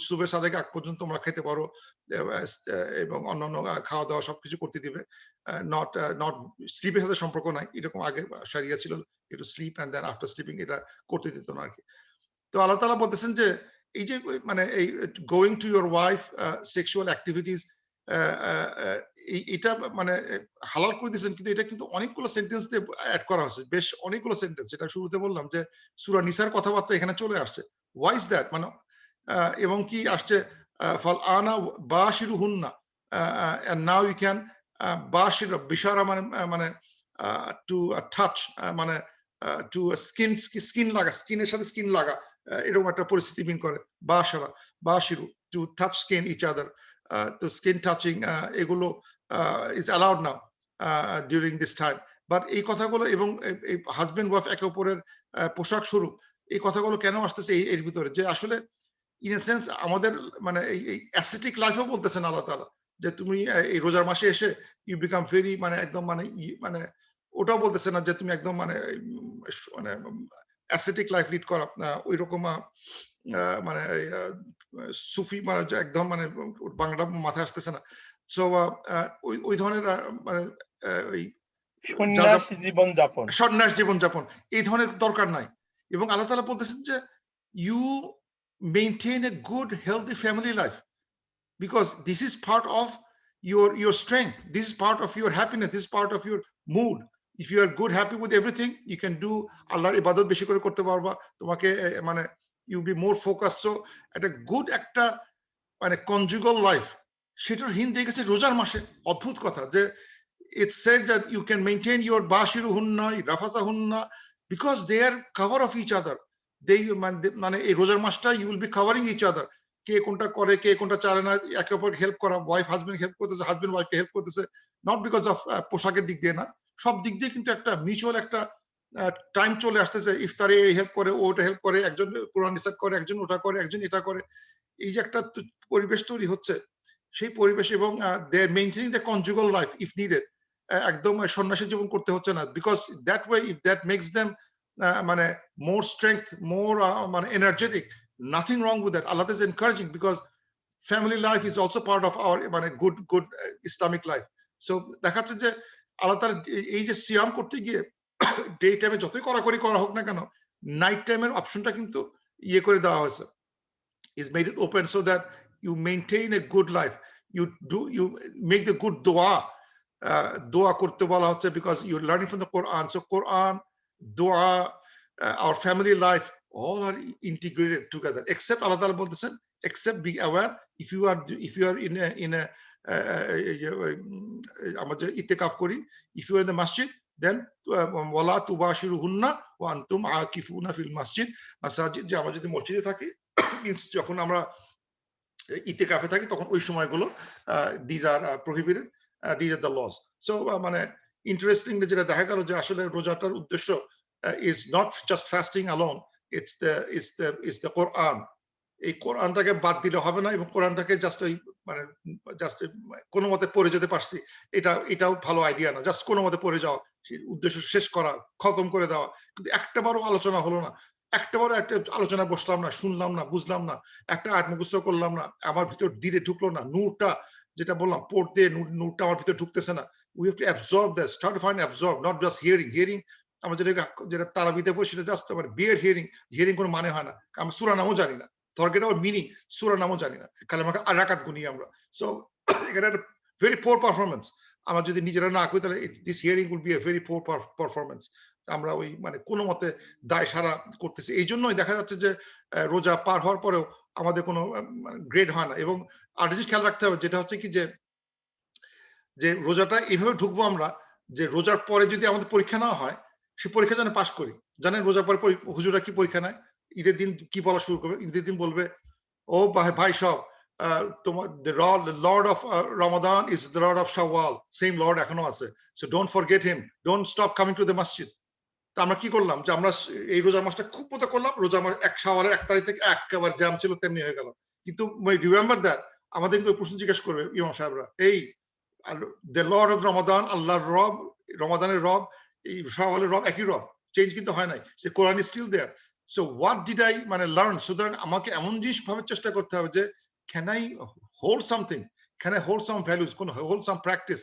সুবহে সাদেক আগ পর্যন্ত তোমরা খেতে পারো, এবং অন্যান্য খাওয়া দাওয়া সবকিছু করতে দিবে, নট স্লিপের সাথে সম্পর্ক নাই, এরকম আগে শরিয়া ছিল, একটু sleep and then after sleeping এটা করতে দিত না আর কি। তো আল্লাহ তাআলা বলতেছেন যে এই যে এই going to your wife, sexual activities, এটা হালাল করে দিয়েছেন, কিন্তু এটা কিন্তু অনেকগুলো সেন্টেন্স দিয়ে অ্যাড করা হয়েছে, বেশ অনেকগুলো সেন্টেন্স। যেটা শুরুতে বললাম যে সূরা নিসার কথাবার্তা এখানে চলে আসছে। Why is that? এবং কি আসছে ফাল আনা বাশিরুহুন্না, and now you can বাশির বিশারা টু টাচ, টু স্কিন লাগা, স্কিনের সাথে স্কিন লাগা, এরকম একটা পরিস্থিতি মিন করে বাশারা, বাশিরু, to touch skin each other. তো স্কিন টাচিং এগুলো is allowed now during this time, but এই কথাগুলো এবং এই হাজবেন্ড ওয়াইফ একে অপরের পোশাক স্বরূপ এই কথাগুলো কেন আসতেছে এর ভিতরে যে আসলে ইন এ সেন্স আমাদের মানে এই অ্যাসেটিক লাইফও বলতেছেন আল্লাহ তাআলা যে তুমি এই রোজার মাসে এসে ইউ বিকাম ভেরি মানে একদম মানে ওটাও বলতেছে না যে তুমি একদম মানে অ্যাসেটিক লাইফ লিড করা ওই রকম মানে সুফি মানে একদম মানে বাংলাটা মাথায় আসতেছে না সো ওই ধরনের মানে ওই সন্ন্যাস জীবনযাপন সন্ন্যাস জীবনযাপন এই ধরনের দরকার নাই এবং আল্লাহ তাআলা বলতেছেন যে you maintain a good healthy family life because this is part of your strength, this is part of your happiness, this is part of your mood. If you are good, happy with everything, you can do আল্লাহর ইবাদত বেশি করে করতে পারবা তোমাকে মানে you be more focused. So একটা good একটা মানে conjugal life সেটার হিন্ট দিয়ে গেছে রোজার মাসে অদ্ভুত কথা যে it said that you can maintain your bashiruhunna rafatahunna because they are cover of each other. They মানে এই রোজার মাসটা you will be covering each other. কে কোনটা করে কে কোনটা চারে না একে অপরকে হেল্প করা ওয়াইফ হাজবেন্ড হেল্প করতেছে হাজবেন্ড ওয়াইফকে হেল্প করতেছে নট বিকজ অফ পোশাকের দিক দিয়ে না সব দিক দিয়ে কিন্তু একটা মিউচুয়াল একটা টাইম চলে আসতেছে ইফতারে হেল্প করে ওটা হেল্প করে একজন কোরআন রিসার্চ করে একজন ওটা করে একজন এটা করে এই যে একটা পরিবেশ তৈরি হচ্ছে সেই পরিবেশ এবং they are maintaining the conjugal life if needed একদম সন্ন্যাসী জীবন করতে হচ্ছে না because that way if that makes them মানে মোর স্ট্রেংথ মোর মানে energetic nothing wrong with that. Allah is encouraging because family life is also part of our good Islamic life. So দেখাচ্ছে যে আল্লাহ তাআলা এই যে সিয়াম করতে গিয়ে ডে টাইমে যতই কড়াকড়ি করা হোক না কেন নাইট টাইমের অপশনটা কিন্তু ইয়ে করে দেওয়া হয়েছে is made it open so that you maintain a good life. You make the good dua. Dua করতে বলা হচ্ছে because you're learning from the Quran. So Quran, dua, our family life, all are integrated together. Except Allah Ta'ala boltechen, except be aware if you are in a আমাদের ইতিকাফ করি if you are in the masjid then ওয়ালা তুবাশিরুহুন্না ওয়া আনতুম আকিফুনা feel মাসজিদ মাসাজিদ যে আমরা যদি মসজিদে থাকি means যখন আমরা ইতিকাফে থাকি তখন ওই সময়গুলো these are prohibited, these are the laws. So মানে ইন্টারেস্টিং যেটা দেখা গেল যে আসলে রোজাটার উদ্দেশ্য is not just fasting alone, it's the Quran. এই কোরআনটাকে বাদ দিলে হবে না এবং কোরআনটাকে জাস্ট কোনো মতে পড়ে যেতে পারছি এটাও ভালো আইডিয়া না জাস্ট কোনো মতে পড়ে যাওয়া উদ্দেশ্য শেষ করা খতম করে দেওয়া কিন্তু একটাবারও আলোচনা হলো না একটাবারও একটা আলোচনা বসলাম না শুনলাম না বুঝলাম না একটা আয়াত মুখস্থ করলাম না আমার ভিতর দিলে ঢুকলো না নূরটা যেটা বললাম পড়তে নূরটা আমার ভিতর ঢুকতেছে না we have to absorb this, start to find absorb, not just hearing আমরা যেটা তারাবিতে পড়ি সেটা জাস্ট আমার বিয়ার হিয়ারিং কোনো মানে হয় না আমরা সূরা নামও জানি না forget our meaning সূরা নামও জানি না কালেমা রাকাত গুনি আমরা সো এটা very poor performance আমরা যদি নিজেরা না করি তাহলে this hearing will be a very poor performance আমরা ওই মানে কোনো মতে দায় সারা করতেছি এই জন্যই দেখা যাচ্ছে যে রোজা পার হওয়ার পরেও আমাদের কোনো গ্রেড হয় না এবং আর জিনিস খেয়াল রাখতে হবে যেটা হচ্ছে কি যে রোজাটা এইভাবে ঢুকবো আমরা যে রোজার পরে যদি আমাদের পরীক্ষা না হয় সে পরীক্ষা যেন পাস করি জানেন রোজার পরে হুজুরা কি পরীক্ষা নেয় ঈদের দিন কি বলা শুরু করবে ঈদের দিন বলবে ও ভাই সব তোমার the Lord of Ramadan is the Lord of Shawwal, same Lord এখনো আছে, so don't forget him, don't stop coming to the masjid. তা আমরা কি করলাম যে আমরা এই রোজার মাসটা খুব মতো করলাম রোজা আমার এক শাওয়ালের 1 তারিখ থেকে একেবারে জ্যাম ছিল তেমনি হয়ে গেল কিন্তু রিমেম্বার দ্যাট আমাদের কিন্তু প্রশ্ন জিজ্ঞেস করবে ইমাম সাহেবরা এই the Lord of Ramadan আল্লাহর রব রমাদানের রব এই শাওয়ালের রব একই রব চেঞ্জ কিন্তু হয় নাই সে Quran is still there so what did I মানে লার্ন সুতরাং আমাকে এমন জিনিস ভাবে চেষ্টা করতে হবে যে can I hold something, can I hold some values, can I hold some practice,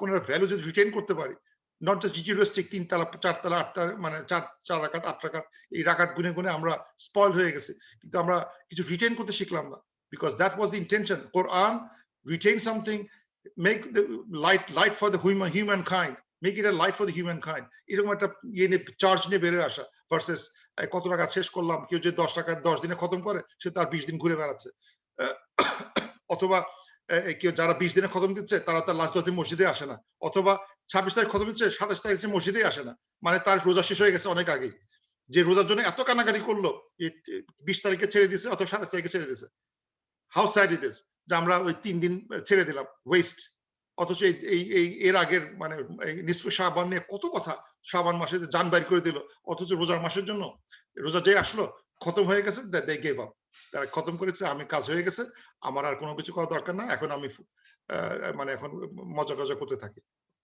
কোন ভ্যালু যদি রিটেইন করতে পারি নট জাস্ট জিজিউরিস্টিক 3 তালা 4 তালা 8 তালা মানে 4 রাকাত 8 রাকাত এই রাকাত গুনে গুনে আমরা স্পয়েল হয়ে গেছি কিন্তু আমরা কিছু রিটেইন করতে শিখলাম না because that was the intention Quran retain something make the light for the human kind make it a light for the human kind এরকম একটা চার্জ নিয়ে বের হয়ে আসা ভার্সেস কত টাকা শেষ করলাম কেউ যে 10 টাকা 10 দিনে খতম করে সে তার 20 দিন ঘুরে বেড়াচ্ছে অথবা কেউ যারা 20 দিনে খতম দিচ্ছে তারা তার লাস্ট 10 দিন মসজিদে আসে না অথবা 26 তারিখ খতম দিচ্ছে 27 তারিখ মসজিদে আসে না মানে তার রোজা শেষ হয়ে গেছে অনেক আগেই যে রোজার জন্য এত কানাকাটি করলো 20 তারিখে ছেড়ে দিয়েছে অথবা 27 তারিখে ছেড়ে দিয়েছে হাউ স্যাড ইট ইজ যে আমরা ওই 3 দিন ছেড়ে দিলাম ওয়েস্ট অথচ এর আগের মানে নিসফে শাবান নিয়ে কত কথা, শাবান মাসে জান বাইর করে দিল, অথচ রোজার মাসের জন্য রোজা যে আসলো খতম হয়ে গেছে, দে গেভ আপ, তারা খতম করেছে, আমি কাজ হয়ে গেছে, আমার আর কোনো কিছু করা দরকার না, এখন আমি মানে এখন মজা টজা করতে থাকি,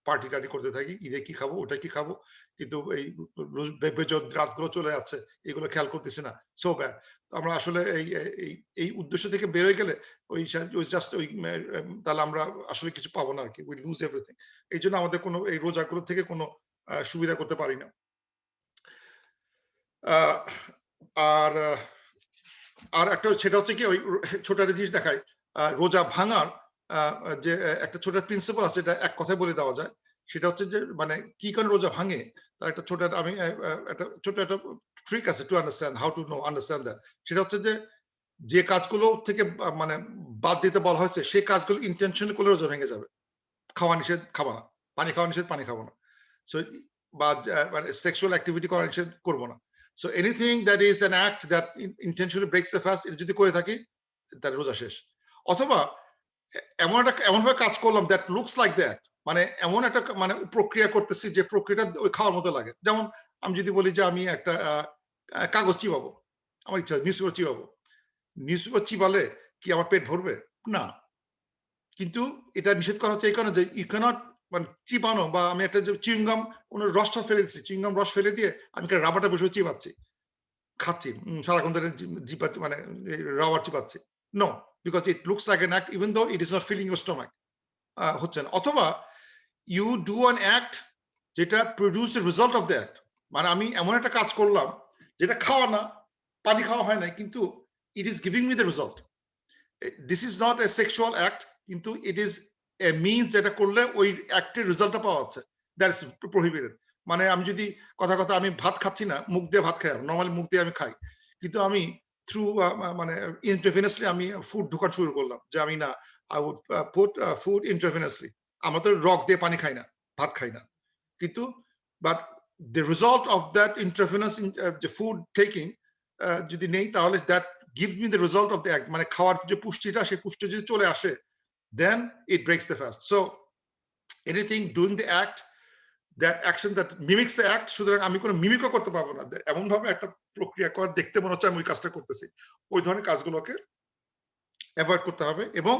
পার্টি টার্টি করতে থাকি, ঈদে কি খাবো ওটা কি খাবো, কিন্তু এই রাতগুলো চলে যাচ্ছে এগুলো খেয়াল করতেছি না, সো ব্যাড। আমরা আসলে এই উদ্দেশ্য থেকে বেরোয় গেলে ওই জাস্ট ওই তাহলে আমরা আসলে কিছু পাবো না আর কি, উই লুজ এভরিথিং। এই জন্য আমাদের কোনো এই রোজাগুলো থেকে কোনো সুবিধা করতে পারি না। আর আর একটা সেটা হচ্ছে কি, ওই ছোট একটা জিনিস দেখায়, রোজা ভাঙার যে একটা ছোট প্রিন্সিপাল আছে, এটা এক কথায় বলে দেওয়া যায়। সেটা হচ্ছে যে মানে কি কারণে রোজা ভাঙে, তার একটা ছোট আমি একটা ছোট একটা ট্রিক আছে to understand, how to know understand that. সেটা হচ্ছে যে কাজগুলো থেকে মানে বাদ দিতে বলা হয়েছে সেই কাজগুলো ইন্টেনশনালি করলে রোজা ভেঙে যাবে। খাওয়া নিষেধ, খাবো না। পানি খাওয়া নিষেধ, পানি খাবো না। সো বা মানে সেক্সুয়াল অ্যাক্টিভিটি করা নিষেধ, করবো না। So anything that is an act that intentionally breaks the fast, এটা যদি করে থাকি তার রোজা শেষ। অথবা এমনভাবে কাজ করলাম that looks like that, মানে এমন একটা মানে প্রক্রিয়া করতেছি যে প্রক্রিয়াটা ওই খাওয়ার মতো লাগে। যেমন আমি যদি বলি যে আমি একটা কাগজ চিবাবো, আমার ইচ্ছা নিউজ পেপার চিবাবো, নিউজ পেপার চিবালে কি আমার পেট ভরবে? না। কিন্তু এটা নিষেধ করা হচ্ছে এই কারণে যে ইউ ক্যানট মানে চিবানো, বা আমি একটা যে চুইংগাম কোনো রসটা ফেলে দিচ্ছি, চুইংগাম রস ফেলে দিয়ে আমি রাবারটা বসে চিবাচ্ছি, খাচ্ছি, সারাক্ষণ ধরে চিবাচ্ছি, মানে রাবার চিবাচ্ছি। No, because it looks like an act even though it is not filling your stomach, হচ্ছে না। অথবা ইউ ডু অ্যান অ্যাক্ট যেটা produce the result of the act, মানে আমি এমন একটা কাজ করলাম যেটা খাওয়া না, পানি খাওয়া হয় না, কিন্তু it is giving me the result. This is not a sexual act, কিন্তু ইট ইজ এ মিনস যেটা করলে ওই অ্যাক্টের রেজাল্টটা পাওয়া যাচ্ছে, দ্যাট ইজ প্রহিবিটেড। মানে আমি যদি কথা আমি ভাত খাচ্ছি না, মুখ দিয়ে ভাত খাই, নর্মালি মুখ দিয়ে আমি খাই, কিন্তু আমি থ্রু মানে ইন্টারভেনাসলি আমি ফুড ঢোকানো শুরু করলাম, যে আমি না আই উড পুট ফুড ইন্টারভেনাসলি। আমরা তো রক দিয়ে পানি খাই না, ভাত খাই না, কিন্তু but the result of that intravenous যে ফুড টেকিং যদি নেই, তাহলে that gives me the result of the act, মানে খাওয়ার যে পুষ্টিটা, সেই পুষ্টি যদি চলে আসে, then it breaks the fast. So anything doing the act, that action that mimics the act, সুতরাং আমি কোনো মিমিকও করতে পারবো না, এমন ভাবে একটা প্রক্রিয়া কর দেখতে মনে হচ্ছে আমি ওই কাজটা করতেছি, ওই ধরনের কাজগুলোকে অ্যাভয়েড করতে হবে। এবং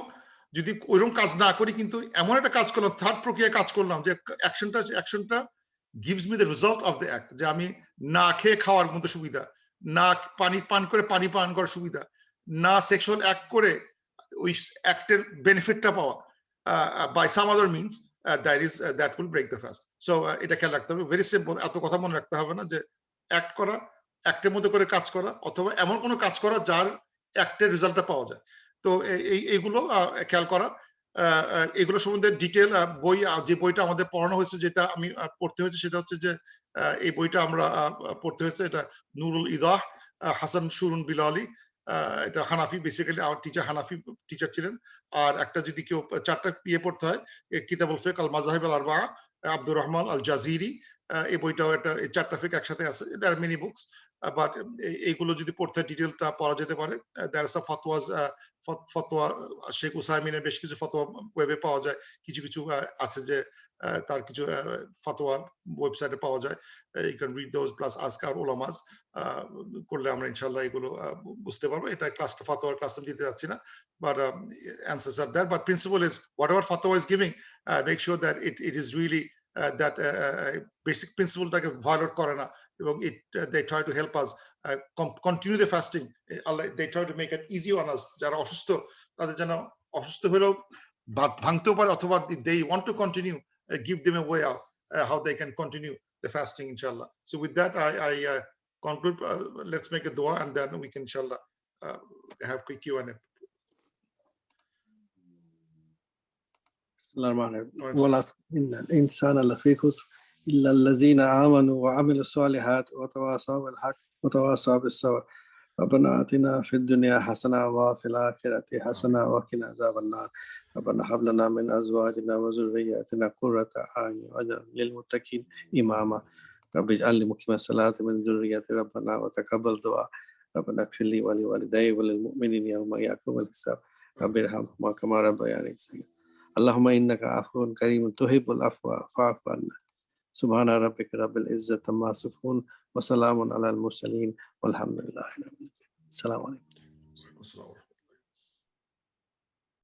যদি ওইরকম কাজ না করি, কিন্তু এমন একটা কাজ করলাম, থার্ড প্রক্রিয়া কাজ করলাম, যে অ্যাকশনটা gives me the result of the act, যে আমি না খেয়ে খাওয়ার মধ্যে সুবিধা, না পানি পান করে পানি পান করার সুবিধা, না সেক্সুয়াল অ্যাক্ট করে ওই অ্যাক্টের বেনিফিটটা পাওয়া by some other means, that will break the fast. So এটা খেয়াল রাখতে হবে, ভেরি সিম্পল, এত কথা মনে রাখতে হবে না, যে অ্যাক্ট করা, অ্যাক্টের মধ্যে করে কাজ করা, অথবা এমন কোনো কাজ করা যার অ্যাক্টের রেজাল্টটা পাওয়া যায়। তো এইগুলো খেয়াল করা। এগুলো সম্বন্ধে ডিটেল বই, যে বইটা আমাদের পড়ানো হয়েছে, যেটা আমি পড়তে হয়েছে, সেটা হচ্ছে যে এই বইটা আমরা পড়তে হয়েছে, এটা নুরুল ইদাহ, হাসান শুরুন বিলালি, এটা হানাফি, বেসিক্যালি আমার টিচার হানাফি টিচার ছিলেন। আর একটা যদি কেউ চারটা পড়তে হয়, কিতাবুল ফিক আল মাযাহিব আল আরবাআ, আব্দুর রহমান আল জাজিরি, এই বইটাও একটা, এই চারটা ফিক একসাথে আছে, দেয়ার মেনি বুকস, বাট এইগুলো যদি পড়তে ডিটেলটা পড়া যেতে পারে। দেয়ার আর ফাতওয়াজ, ফতোয়া শেখ উসাইমিনের বেশ কিছু ফতোয়া ওয়েবে পাওয়া যায়, কিছু আছে যে তার কিছু ফতোয়া ওয়েবসাইটে পাওয়া যায়, you can read those, plus আজকার উলামাস করলে আমরা ইনশাআল্লাহ এগুলো বুঝতে পারবো। এটা ক্লাসটা ফতোয়ার ক্লাস দিতে যাচ্ছি না, but answers are there, but principle is whatever fatwa is giving, make sure that it is really that basic principle টাকে violate করে না, এবং they try to help us continue the fasting. They try to make it easy on us, যারা অসুস্থ তাদের যেন অসুস্থ হলেও ভাঙতেও পারে, অথবা they want to continue, give them a way out, how they can continue the fasting, inshallah. So with that I conclude. Let's make a dua and then we can inshallah have quick Q&A. إن الإنسان لفي خسر إلا الذين آمنوا وعملوا الصالحات وتواصوا بالحق وتواصوا بالصبر ربنا آتنا في الدنيا حسنة وفي الآخرة حسنة وقنا عذاب النار ربنا هب لنا من أزواجنا وذرياتنا قرة أعين واجعلنا للمتقين إماما رب اجعل لي مقيم الصلاة من ذريتي ربنا وتقبل دعاء ربنا اغفر لي ولوالدي وللمؤمنين يوم يقوم الحساب رب ارحمهما كما ربياني صغيرا अल्लाहुम्मा इन्नका अफ़ुव्वुन करीमुन तुहिब्बुल अफ़्वा फ़अफ़ु अन्ना। सुब्हाना रब्बिका रब्बिल इज़्ज़ति अम्मा यसिफ़ून व सलामुन अलल मुरसलीन वल्हम्दुलिल्लाहि रब्बिल आलमीन। अस्सलामु अलैकुम। Assalamu alaikum.